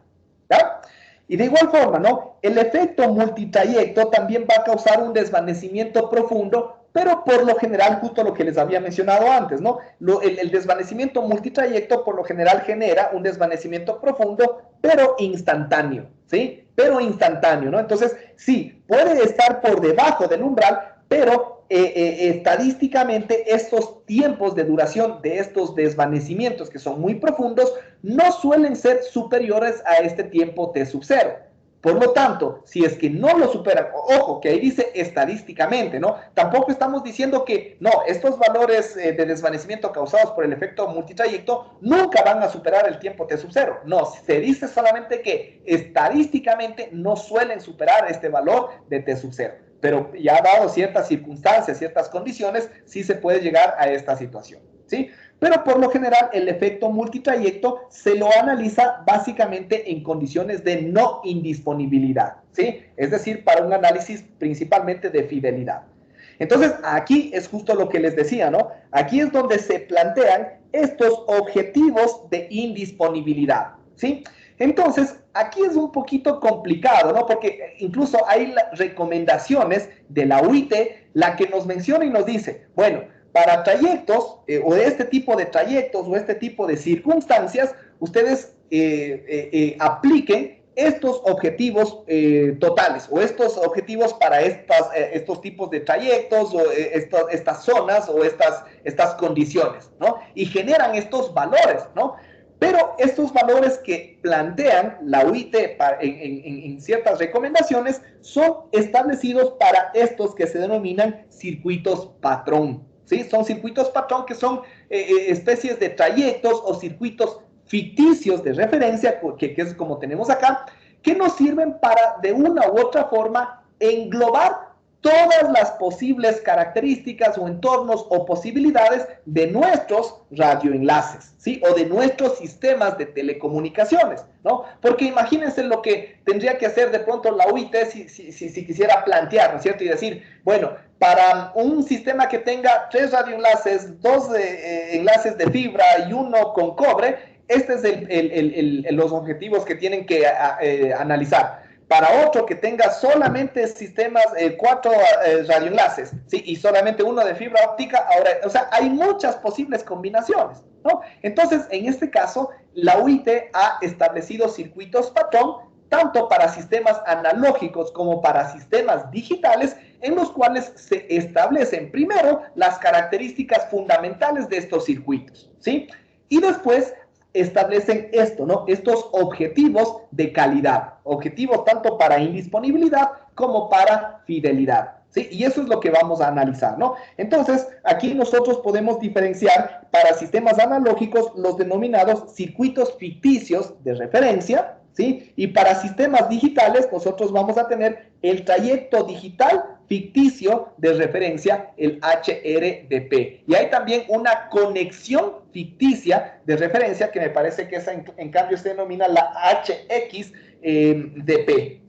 ¿ya? Y de igual forma, ¿no? El efecto multitrayecto también va a causar un desvanecimiento profundo, pero por lo general, justo lo que les había mencionado antes, ¿no? El desvanecimiento multitrayecto por lo general genera un desvanecimiento profundo, pero instantáneo, ¿sí? Pero instantáneo, ¿no? Entonces, sí, puede estar por debajo del umbral, pero estadísticamente estos tiempos de duración de estos desvanecimientos que son muy profundos no suelen ser superiores a este tiempo T sub 0. Por lo tanto, si es que no lo superan, ojo, que ahí dice estadísticamente, ¿no? Tampoco estamos diciendo que, no, estos valores de desvanecimiento causados por el efecto multitrayecto nunca van a superar el tiempo T sub 0. No, se dice solamente que estadísticamente no suelen superar este valor de T sub 0. Pero ya dado ciertas circunstancias, ciertas condiciones, sí se puede llegar a esta situación, ¿sí? Pero por lo general el efecto multitrayecto se lo analiza básicamente en condiciones de no indisponibilidad, ¿sí? Es decir, para un análisis principalmente de fidelidad. Entonces, aquí es justo lo que les decía, ¿no? Aquí es donde se plantean estos objetivos de indisponibilidad, ¿sí? Entonces, aquí es un poquito complicado, ¿no? Porque incluso hay recomendaciones de la UIT, la que nos menciona y nos dice, bueno, para trayectos o de este tipo de trayectos o este tipo de circunstancias, ustedes apliquen estos objetivos totales o estos objetivos para estos tipos de trayectos o estas zonas o estas condiciones, ¿no? Y generan estos valores, ¿no? Pero estos valores que plantean la UIT en ciertas recomendaciones son establecidos para estos que se denominan circuitos patrón, ¿sí? Son circuitos patrón que son especies de trayectos o circuitos ficticios de referencia, que es como tenemos acá, que nos sirven para de una u otra forma englobar todas las posibles características o entornos o posibilidades de nuestros radioenlaces, ¿sí? O de nuestros sistemas de telecomunicaciones, ¿no? Porque imagínense lo que tendría que hacer de pronto la UIT si quisiera plantear, ¿no es cierto? Y decir, bueno, para un sistema que tenga 3 radioenlaces, 2 enlaces de fibra y 1 con cobre, este es los objetivos que tienen que analizar. para otro que tenga solamente sistemas, 4 radioenlaces, ¿sí? Y solamente uno de fibra óptica, ahora, o sea, hay muchas posibles combinaciones, ¿no? Entonces, en este caso, la UIT ha establecido circuitos patrón, tanto para sistemas analógicos como para sistemas digitales, en los cuales se establecen primero las características fundamentales de estos circuitos, ¿sí? Y después establecen esto, ¿no? Estos objetivos de calidad, objetivos tanto para indisponibilidad como para fidelidad, ¿sí? Y eso es lo que vamos a analizar, ¿no? Entonces, aquí nosotros podemos diferenciar para sistemas analógicos los denominados circuitos ficticios de referencia, ¿sí? Y para sistemas digitales nosotros vamos a tener el trayecto digital ficticio de referencia, el HRDP. Y hay también una conexión ficticia de referencia que me parece que esa en cambio se denomina la HXDP,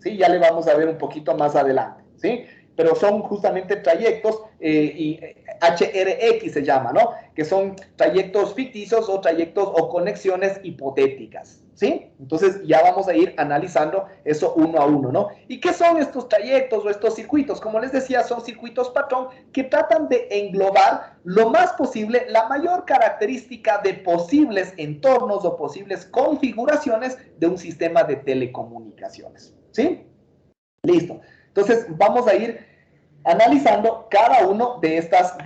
¿sí? Ya le vamos a ver un poquito más adelante, ¿sí? Pero son justamente trayectos, y HRX se llama, ¿no? Que son trayectos ficticios o trayectos o conexiones hipotéticas, ¿sí? Entonces ya vamos a ir analizando eso uno a uno, ¿no? ¿Y qué son estos trayectos o estos circuitos? Como les decía, son circuitos patrón que tratan de englobar lo más posible la mayor característica de posibles entornos o posibles configuraciones de un sistema de telecomunicaciones, ¿sí? Listo. Entonces, vamos a ir analizando cada uno de estas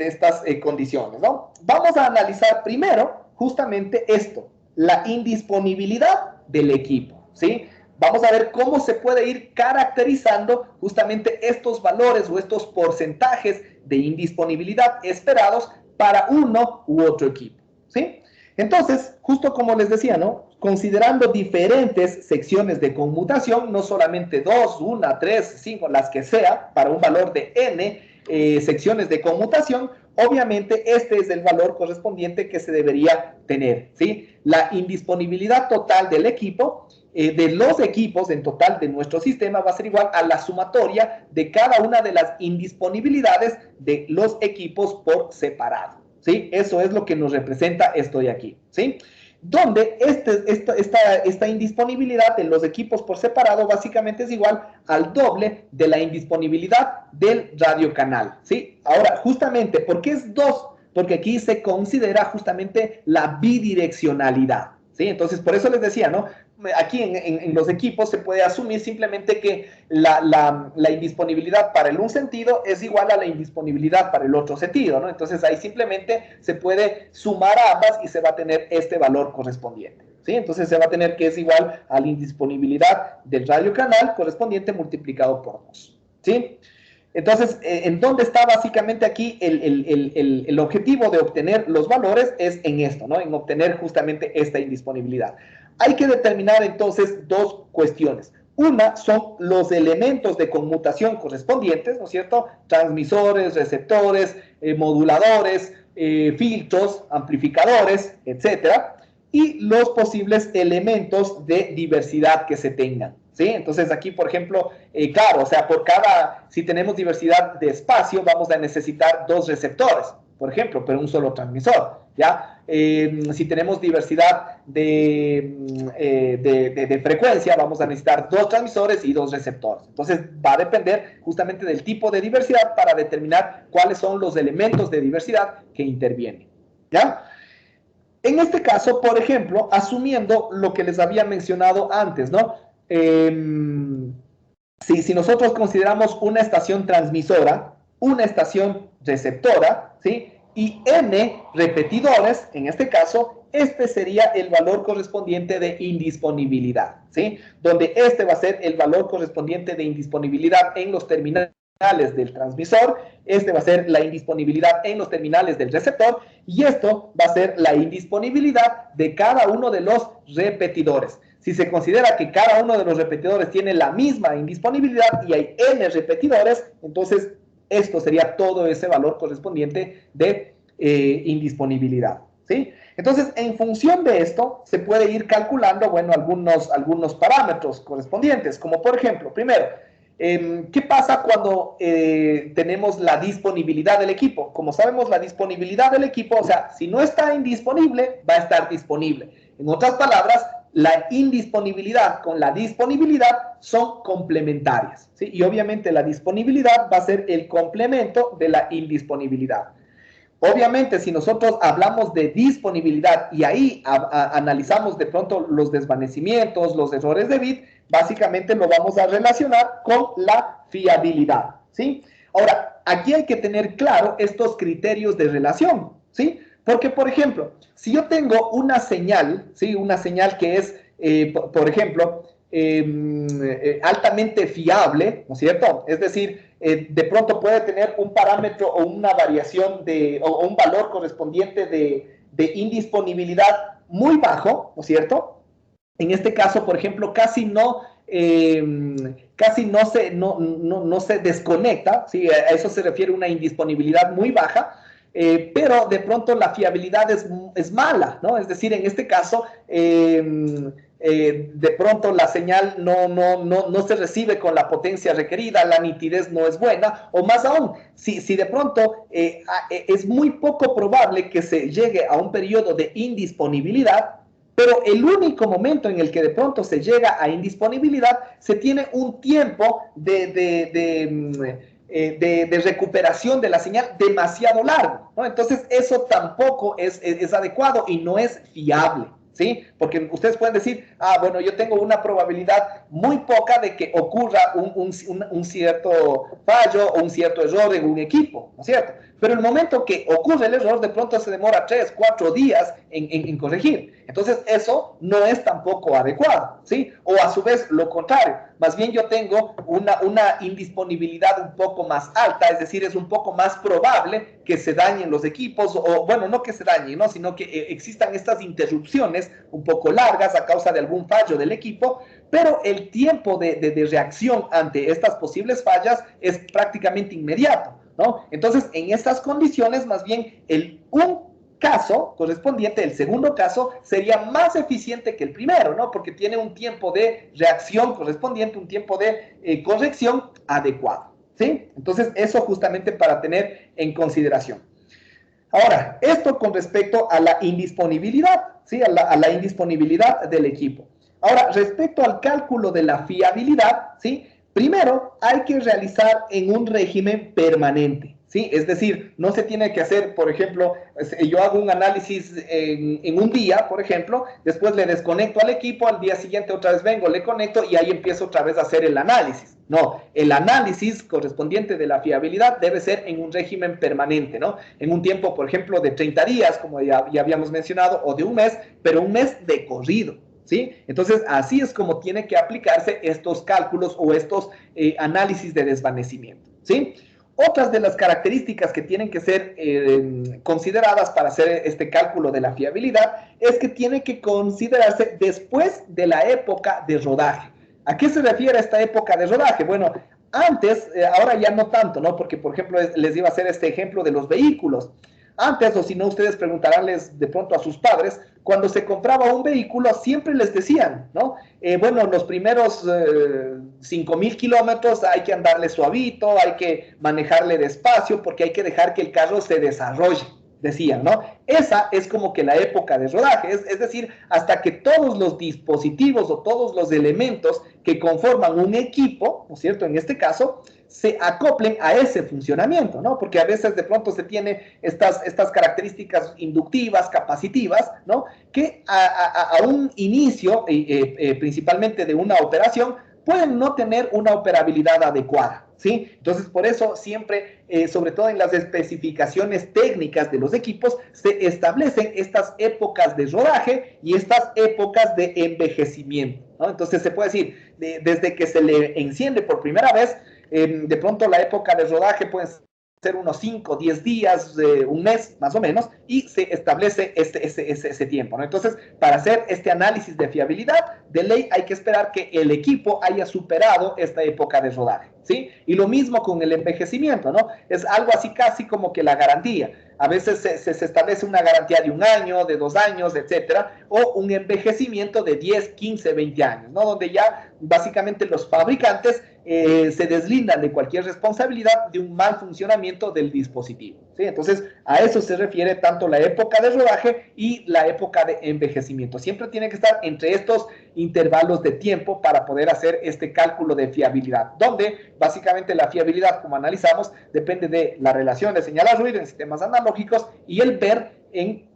condiciones, ¿no? Vamos a analizar primero justamente esto, la indisponibilidad del equipo, ¿sí? Vamos a ver cómo se puede ir caracterizando justamente estos valores o estos porcentajes de indisponibilidad esperados para uno u otro equipo, ¿sí? Entonces, justo como les decía, ¿no? Considerando diferentes secciones de conmutación, no solamente 2, 1, 3, 5, las que sea, para un valor de n secciones de conmutación, obviamente este es el valor correspondiente que se debería tener, ¿sí? La indisponibilidad total del equipo, de los equipos en total de nuestro sistema, va a ser igual a la sumatoria de cada una de las indisponibilidades de los equipos por separado, ¿sí? Eso es lo que nos representa esto de aquí, ¿sí? Donde esta indisponibilidad de los equipos por separado básicamente es igual al doble de la indisponibilidad del radiocanal, ¿sí? Ahora, justamente, ¿por qué es 2? Porque aquí se considera justamente la bidireccionalidad, ¿sí? Entonces, por eso les decía, ¿no? Aquí en los equipos se puede asumir simplemente que la indisponibilidad para el un sentido es igual a la indisponibilidad para el otro sentido, ¿no? Entonces ahí simplemente se puede sumar a ambas y se va a tener este valor correspondiente, ¿sí? Entonces se va a tener que es igual a la indisponibilidad del radiocanal correspondiente multiplicado por 2, ¿sí? Entonces, ¿en dónde está básicamente aquí el objetivo de obtener los valores? Es en esto, ¿no? En obtener justamente esta indisponibilidad. Hay que determinar entonces dos cuestiones. Una son los elementos de conmutación correspondientes, ¿no es cierto? Transmisores, receptores, moduladores, filtros, amplificadores, etcétera. Y los posibles elementos de diversidad que se tengan, ¿sí? Entonces aquí, por ejemplo, claro, o sea, si tenemos diversidad de espacio, vamos a necesitar 2 receptores, por ejemplo, pero un solo transmisor, ¿ya? Si tenemos diversidad de frecuencia, vamos a necesitar 2 transmisores y 2 receptores. Entonces va a depender justamente del tipo de diversidad para determinar cuáles son los elementos de diversidad que intervienen, ¿ya? En este caso, por ejemplo, asumiendo lo que les había mencionado antes, ¿no? Si nosotros consideramos una estación transmisora, una estación receptora, ¿sí? Y n repetidores, en este caso, este sería el valor correspondiente de indisponibilidad, ¿sí? Donde este va a ser el valor correspondiente de indisponibilidad en los terminales del transmisor, este va a ser la indisponibilidad en los terminales del receptor, y esto va a ser la indisponibilidad de cada uno de los repetidores. Si se considera que cada uno de los repetidores tiene la misma indisponibilidad y hay n repetidores, entonces esto sería todo ese valor correspondiente de indisponibilidad, ¿sí? Entonces, en función de esto, se puede ir calculando, bueno, algunos parámetros correspondientes, como por ejemplo, primero, ¿qué pasa cuando tenemos la disponibilidad del equipo? Como sabemos, la disponibilidad del equipo, o sea, si no está indisponible, va a estar disponible. En otras palabras, la indisponibilidad con la disponibilidad son complementarias, ¿sí? Y obviamente la disponibilidad va a ser el complemento de la indisponibilidad. Obviamente, si nosotros hablamos de disponibilidad y ahí analizamos de pronto los desvanecimientos, los errores de bit, básicamente lo vamos a relacionar con la fiabilidad, ¿sí? Ahora, aquí hay que tener claro estos criterios de relación, ¿sí? Porque, por ejemplo, si yo tengo una señal, ¿sí? Una señal que es, por ejemplo, altamente fiable, ¿no es cierto? Es decir, de pronto puede tener un parámetro o una variación o un valor correspondiente de indisponibilidad muy bajo, ¿no es cierto? En este caso, por ejemplo, casi no se desconecta, ¿sí? A eso se refiere una indisponibilidad muy baja, pero de pronto la fiabilidad es mala, ¿no? Es decir, en este caso, de pronto la señal no se recibe con la potencia requerida, la nitidez no es buena, o más aún, si de pronto es muy poco probable que se llegue a un periodo de indisponibilidad, pero el único momento en el que de pronto se llega a indisponibilidad, se tiene un tiempo de recuperación de la señal demasiado largo, ¿no? Entonces eso tampoco es adecuado y no es fiable, ¿sí? Porque ustedes pueden decir, bueno, yo tengo una probabilidad muy poca de que ocurra un cierto fallo o un cierto error en un equipo, ¿no es cierto? Pero el momento que ocurre el error, de pronto se demora 3, 4 días en corregir. Entonces, eso no es tampoco adecuado, ¿sí? O a su vez, lo contrario. Más bien yo tengo una indisponibilidad un poco más alta, es decir, es un poco más probable que se dañen los equipos, o bueno, no que se dañen, ¿no? Sino que existan estas interrupciones un poco largas a causa de algún fallo del equipo, pero el tiempo de reacción ante estas posibles fallas es prácticamente inmediato, ¿no? Entonces, en estas condiciones, más bien, un caso correspondiente, el segundo caso, sería más eficiente que el primero, ¿no? Porque tiene un tiempo de reacción correspondiente, un tiempo de corrección adecuado, ¿sí? Entonces, eso justamente para tener en consideración. Ahora, esto con respecto a la indisponibilidad, ¿sí? A la indisponibilidad del equipo. Ahora, respecto al cálculo de la fiabilidad, ¿sí? Primero, hay que realizar en un régimen permanente, ¿sí? Es decir, no se tiene que hacer, por ejemplo, yo hago un análisis en un día, por ejemplo, después le desconecto al equipo, al día siguiente otra vez vengo, le conecto y ahí empiezo otra vez a hacer el análisis. No, el análisis correspondiente de la fiabilidad debe ser en un régimen permanente, ¿no? En un tiempo, por ejemplo, de 30 días, como ya habíamos mencionado, o de un mes, pero un mes de corrido, ¿sí? Entonces, así es como tiene que aplicarse estos cálculos o estos análisis de desvanecimiento, ¿sí? Otras de las características que tienen que ser consideradas para hacer este cálculo de la fiabilidad es que tiene que considerarse después de la época de rodaje. ¿A qué se refiere esta época de rodaje? Bueno, antes, ahora ya no tanto, ¿no? Porque, por ejemplo, les iba a hacer este ejemplo de los vehículos. Antes, o si no, ustedes preguntaránles de pronto a sus padres, cuando se compraba un vehículo, siempre les decían, ¿no? Bueno, los primeros 5,000 kilómetros hay que andarle suavito, hay que manejarle despacio, porque hay que dejar que el carro se desarrolle, decían, ¿no? Esa es como que la época de rodaje, es decir, hasta que todos los dispositivos o todos los elementos que conforman un equipo, ¿no es cierto? En este caso, se acoplen a ese funcionamiento, ¿no? Porque a veces de pronto se tiene estas características inductivas, capacitivas, ¿no? Que a un inicio, principalmente de una operación, pueden no tener una operabilidad adecuada, ¿sí? Entonces, por eso siempre, sobre todo en las especificaciones técnicas de los equipos, se establecen estas épocas de rodaje y estas épocas de envejecimiento, ¿no? Entonces, se puede decir, desde que se le enciende por primera vez, de pronto la época de rodaje puede ser unos 5, 10 días, un mes más o menos, y se establece ese tiempo, ¿no? Entonces, para hacer este análisis de fiabilidad, de ley hay que esperar que el equipo haya superado esta época de rodaje, ¿sí? Y lo mismo con el envejecimiento, ¿no? Es algo así casi como que la garantía. A veces se establece una garantía de 1 año, de 2 años, etcétera, o un envejecimiento de 10, 15, 20 años, ¿no? Donde ya básicamente los fabricantes se deslindan de cualquier responsabilidad de un mal funcionamiento del dispositivo. ¿sí? Entonces, a eso se refiere tanto la época de rodaje y la época de envejecimiento. Siempre tiene que estar entre estos intervalos de tiempo para poder hacer este cálculo de fiabilidad, donde básicamente la fiabilidad, como analizamos, depende de la relación de señal a ruido en sistemas analógicos y el ver en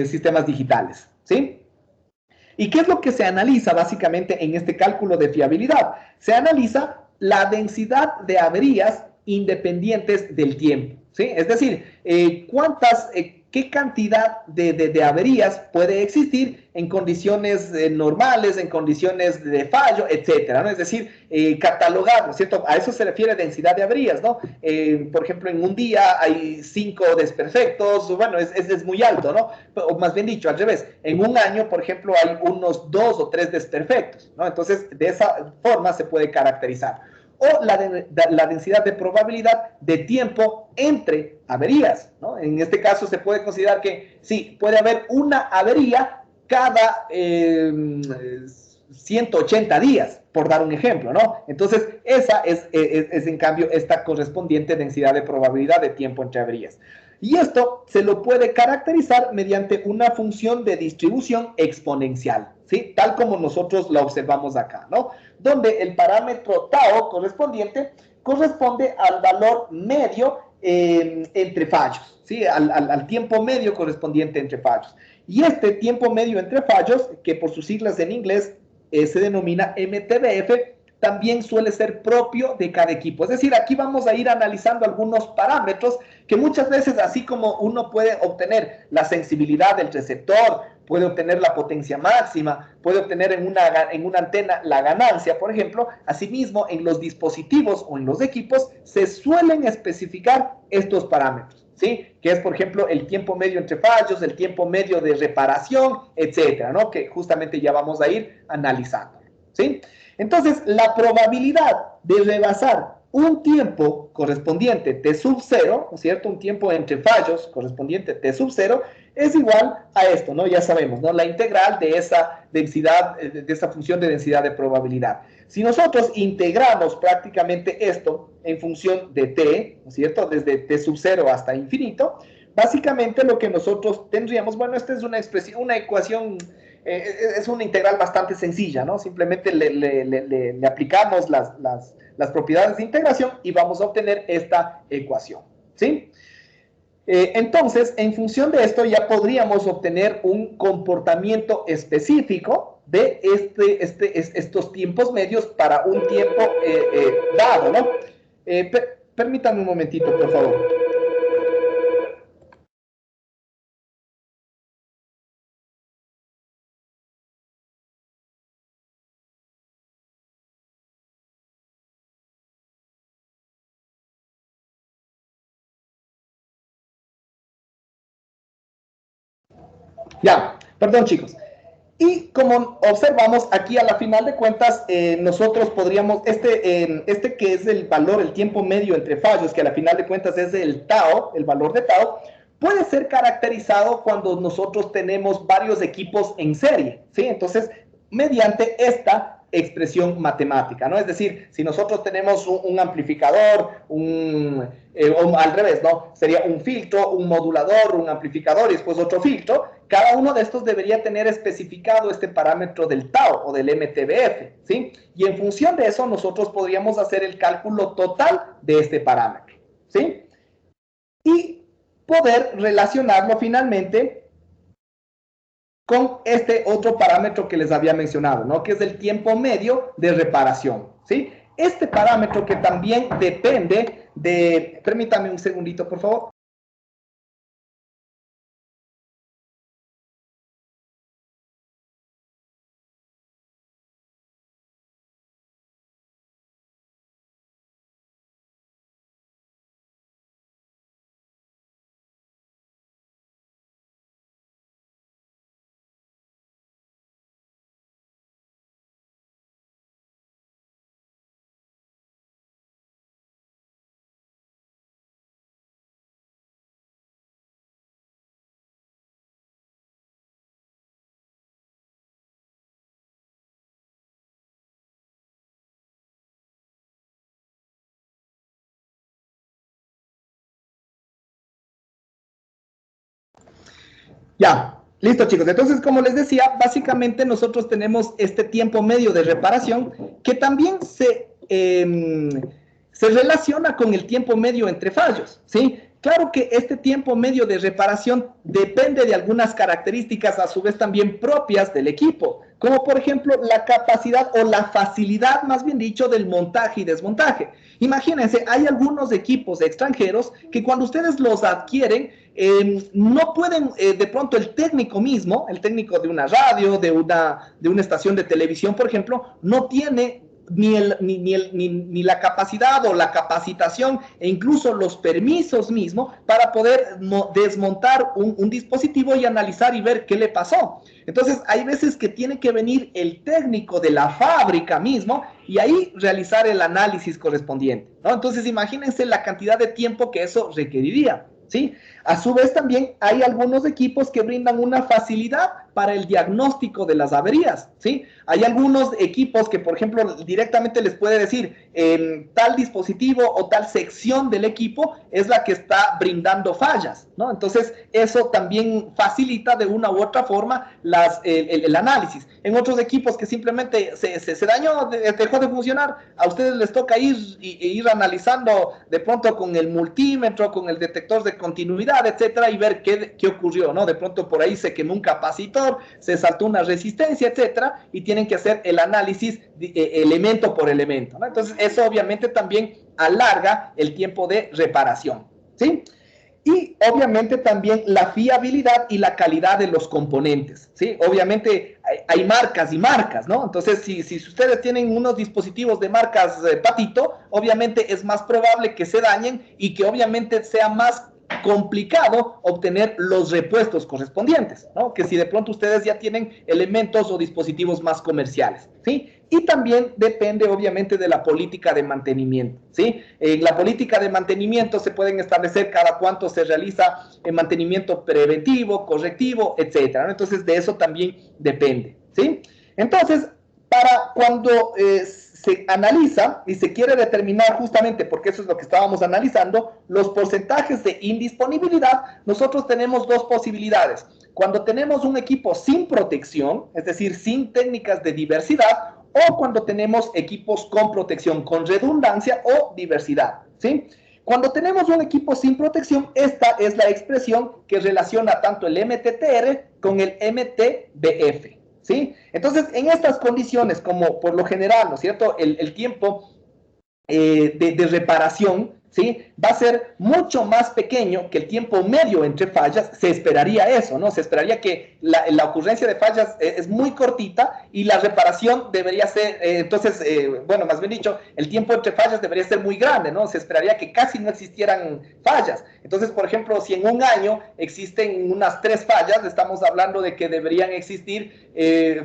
sistemas digitales, ¿sí? ¿Y qué es lo que se analiza básicamente en este cálculo de fiabilidad? Se analiza la densidad de averías independientes del tiempo, ¿sí? Es decir, qué cantidad de averías puede existir en condiciones normales, en condiciones de fallo, etcétera, ¿no? Es decir, catalogar, ¿no es cierto? A eso se refiere densidad de averías, ¿no? Por ejemplo, en un día hay 5 desperfectos, bueno, es muy alto, ¿no? O más bien dicho, al revés, en un año, por ejemplo, hay unos 2 o 3 desperfectos, ¿no? Entonces, de esa forma se puede caracterizar. O la densidad de probabilidad de tiempo entre averías, ¿no? En este caso se puede considerar que sí, puede haber una avería cada 180 días, por dar un ejemplo, ¿no? Entonces, esa es en cambio esta correspondiente densidad de probabilidad de tiempo entre averías. Y esto se lo puede caracterizar mediante una función de distribución exponencial, ¿sí? Tal como nosotros la observamos acá, ¿no? Donde el parámetro tau correspondiente corresponde al valor medio entre fallos, ¿sí? Al tiempo medio correspondiente entre fallos. Y este tiempo medio entre fallos, que por sus siglas en inglés se denomina MTBF, también suele ser propio de cada equipo. Es decir, aquí vamos a ir analizando algunos parámetros que muchas veces, así como uno puede obtener la sensibilidad del receptor, puede obtener la potencia máxima, puede obtener en una antena la ganancia, por ejemplo, asimismo en los dispositivos o en los equipos se suelen especificar estos parámetros, ¿sí? Que es, por ejemplo, el tiempo medio entre fallos, el tiempo medio de reparación, etcétera, ¿no? Que justamente ya vamos a ir analizando, ¿sí? Entonces, la probabilidad de rebasar un tiempo correspondiente T sub 0, ¿no es cierto? Un tiempo entre fallos correspondiente T sub 0 es igual a esto, ¿no? Ya sabemos, ¿no? La integral de esa densidad, de esa función de densidad de probabilidad. Si nosotros integramos prácticamente esto en función de T, ¿no es cierto? Desde T sub 0 hasta infinito, básicamente lo que nosotros tendríamos, bueno, esta es una expresión, una ecuación, es una integral bastante sencilla, ¿no? Simplemente le aplicamos las propiedades de integración y vamos a obtener esta ecuación, ¿sí? Entonces, en función de esto ya podríamos obtener un comportamiento específico de estos tiempos medios para un tiempo dado, ¿no? Permítanme un momentito, por favor. Ya, perdón chicos. Y como observamos aquí a la final de cuentas, nosotros podríamos, este que es el valor, el tiempo medio entre fallos, que a la final de cuentas es el tau, el valor de tau, puede ser caracterizado cuando nosotros tenemos varios equipos en serie, ¿sí? Entonces, mediante esta expresión matemática, ¿no? Es decir, si nosotros tenemos un amplificador, o al revés, ¿no? Sería un filtro, un modulador, un amplificador y después otro filtro. Cada uno de estos debería tener especificado este parámetro del tau o del MTBF, ¿sí? Y en función de eso nosotros podríamos hacer el cálculo total de este parámetro, ¿sí? Y poder relacionarlo finalmente con este otro parámetro que les había mencionado, ¿no? Que es el tiempo medio de reparación, ¿sí? Este parámetro que también depende de... Permítame un segundito, por favor. Ya, listo chicos. Entonces, como les decía, básicamente nosotros tenemos este tiempo medio de reparación que también se relaciona con el tiempo medio entre fallos, ¿sí? Claro que este tiempo medio de reparación depende de algunas características a su vez también propias del equipo, como por ejemplo la capacidad o la facilidad, más bien dicho, del montaje y desmontaje. Imagínense, hay algunos equipos extranjeros que cuando ustedes los adquieren, no pueden, de pronto el técnico mismo, el técnico de una radio, de una estación de televisión, por ejemplo, no tiene ni la capacidad o la capacitación e incluso los permisos mismos para poder desmontar un dispositivo y analizar y ver qué le pasó. Entonces, hay veces que tiene que venir el técnico de la fábrica mismo y ahí realizar el análisis correspondiente, ¿no? Entonces, imagínense la cantidad de tiempo que eso requeriría, ¿sí? A su vez también hay algunos equipos que brindan una facilidad para el diagnóstico de las averías, ¿sí? Hay algunos equipos que, por ejemplo, directamente les puede decir tal dispositivo o tal sección del equipo es la que está brindando fallas, ¿no? Entonces, eso también facilita de una u otra forma el análisis. En otros equipos que simplemente se dañó, dejó de funcionar, a ustedes les toca ir analizando de pronto con el multímetro, con el detector de continuidad, etcétera, y ver qué ocurrió, ¿no? De pronto por ahí se quemó un capacitor, se saltó una resistencia, etcétera, y tienen que hacer el análisis elemento por elemento, ¿no? Entonces, eso obviamente también alarga el tiempo de reparación, ¿sí? Y obviamente también la fiabilidad y la calidad de los componentes, ¿sí? Obviamente hay marcas y marcas, ¿no? Entonces, si ustedes tienen unos dispositivos de marcas Patito, obviamente es más probable que se dañen y que obviamente sea más complicado obtener los repuestos correspondientes, ¿no? Que si de pronto ustedes ya tienen elementos o dispositivos más comerciales, ¿sí? Y también depende obviamente de la política de mantenimiento, ¿sí? En la política de mantenimiento se pueden establecer cada cuánto se realiza el mantenimiento preventivo, correctivo, etcétera, ¿no? Entonces de eso también depende, ¿sí? Entonces, para cuando se analiza y se quiere determinar justamente, porque eso es lo que estábamos analizando, los porcentajes de indisponibilidad, nosotros tenemos dos posibilidades. Cuando tenemos un equipo sin protección, es decir, sin técnicas de diversidad, o cuando tenemos equipos con protección, con redundancia o diversidad, ¿sí? Cuando tenemos un equipo sin protección, esta es la expresión que relaciona tanto el MTTR con el MTBF, ¿sí? Entonces, en estas condiciones, como por lo general, ¿no es cierto?, el tiempo de reparación, ¿sí?, va a ser mucho más pequeño que el tiempo medio entre fallas. Se esperaría eso, ¿no? Se esperaría que la ocurrencia de fallas es muy cortita y la reparación debería ser, entonces, bueno, más bien dicho, el tiempo entre fallas debería ser muy grande, ¿no? Se esperaría que casi no existieran fallas. Entonces, por ejemplo, si en un año existen unas 3 fallas, estamos hablando de que deberían existir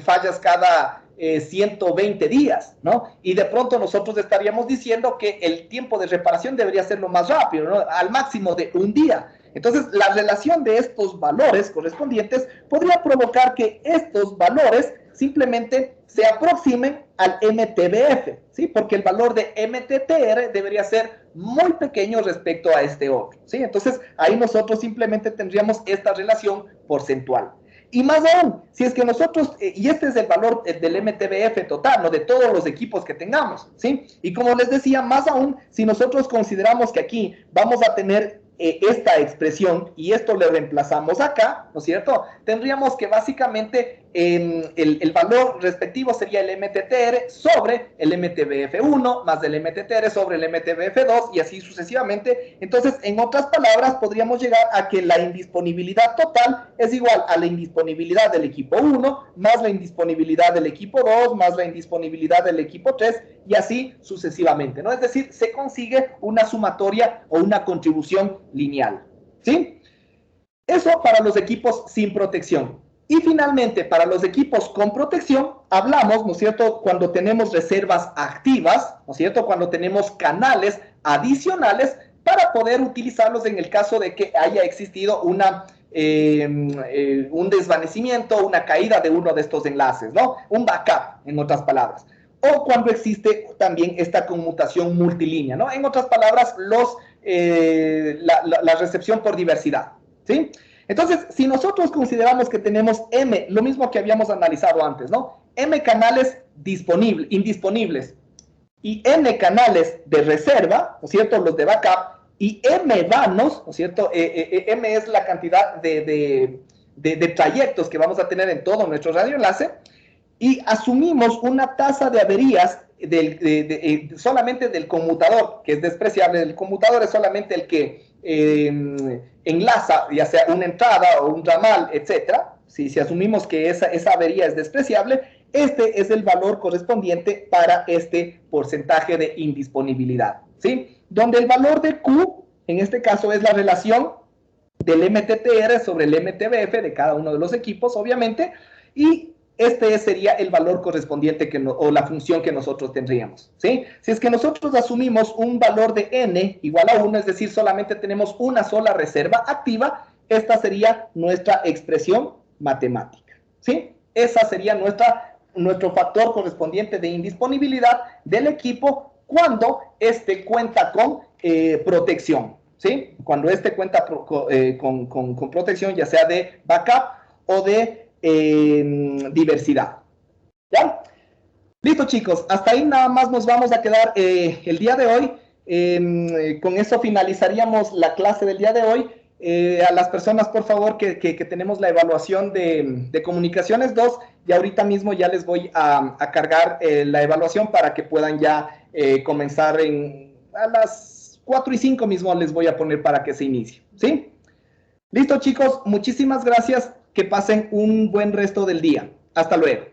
fallas cada 120 días, ¿no? Y de pronto nosotros estaríamos diciendo que el tiempo de reparación debería ser lo más rápido, ¿no? Al máximo de un día. Entonces, la relación de estos valores correspondientes podría provocar que estos valores simplemente se aproximen al MTBF, ¿sí? Porque el valor de MTTR debería ser muy pequeño respecto a este otro, ¿sí? Entonces, ahí nosotros simplemente tendríamos esta relación porcentual. Y más aún, si es que nosotros, y este es el valor del MTBF total, ¿no?, de todos los equipos que tengamos, ¿sí? Y como les decía, más aún, si nosotros consideramos que aquí vamos a tener esta expresión y esto le reemplazamos acá, ¿no es cierto?, tendríamos que básicamente el valor respectivo sería el MTTR sobre el MTBF1 más el MTTR sobre el MTBF2 y así sucesivamente. Entonces, en otras palabras, podríamos llegar a que la indisponibilidad total es igual a la indisponibilidad del equipo 1 más la indisponibilidad del equipo 2 más la indisponibilidad del equipo 3 y así sucesivamente, ¿no? Es decir, se consigue una sumatoria o una contribución lineal, ¿sí? Eso para los equipos sin protección. Y finalmente, para los equipos con protección, hablamos, ¿no es cierto?, cuando tenemos reservas activas, ¿no es cierto?, cuando tenemos canales adicionales para poder utilizarlos en el caso de que haya existido un desvanecimiento, una caída de uno de estos enlaces, ¿no? Un backup, en otras palabras. O cuando existe también esta conmutación multilínea, ¿no? En otras palabras, la recepción por diversidad, ¿sí? Entonces, si nosotros consideramos que tenemos M, lo mismo que habíamos analizado antes, ¿no? M canales indisponibles y N canales de reserva, ¿no es cierto? Los de backup, y M vanos, ¿no es cierto? M es la cantidad de trayectos que vamos a tener en todo nuestro radioenlace, y asumimos una tasa de averías solamente del conmutador, que es despreciable. El conmutador es solamente el que enlaza, ya sea una entrada o un ramal, etcétera. Si asumimos que esa avería es despreciable, este es el valor correspondiente para este porcentaje de indisponibilidad, ¿sí? Donde el valor de Q, en este caso, es la relación del MTTR sobre el MTBF de cada uno de los equipos, obviamente, y este sería el valor correspondiente o la función que nosotros tendríamos, ¿sí? Si es que nosotros asumimos un valor de N igual a 1, es decir, solamente tenemos una sola reserva activa, esta sería nuestra expresión matemática, ¿sí? Esa sería nuestro factor correspondiente de indisponibilidad del equipo cuando éste cuenta con protección, ¿sí? Cuando éste cuenta con protección, ya sea de backup o de diversidad. ¿Ya? Listo, chicos. Hasta ahí nada más nos vamos a quedar el día de hoy. Con eso finalizaríamos la clase del día de hoy. A las personas, por favor, que tenemos la evaluación de comunicaciones 2, y ahorita mismo ya les voy a cargar la evaluación para que puedan ya comenzar a las 4:05 mismo les voy a poner para que se inicie, ¿sí? Listo, chicos. Muchísimas gracias. Que pasen un buen resto del día. Hasta luego.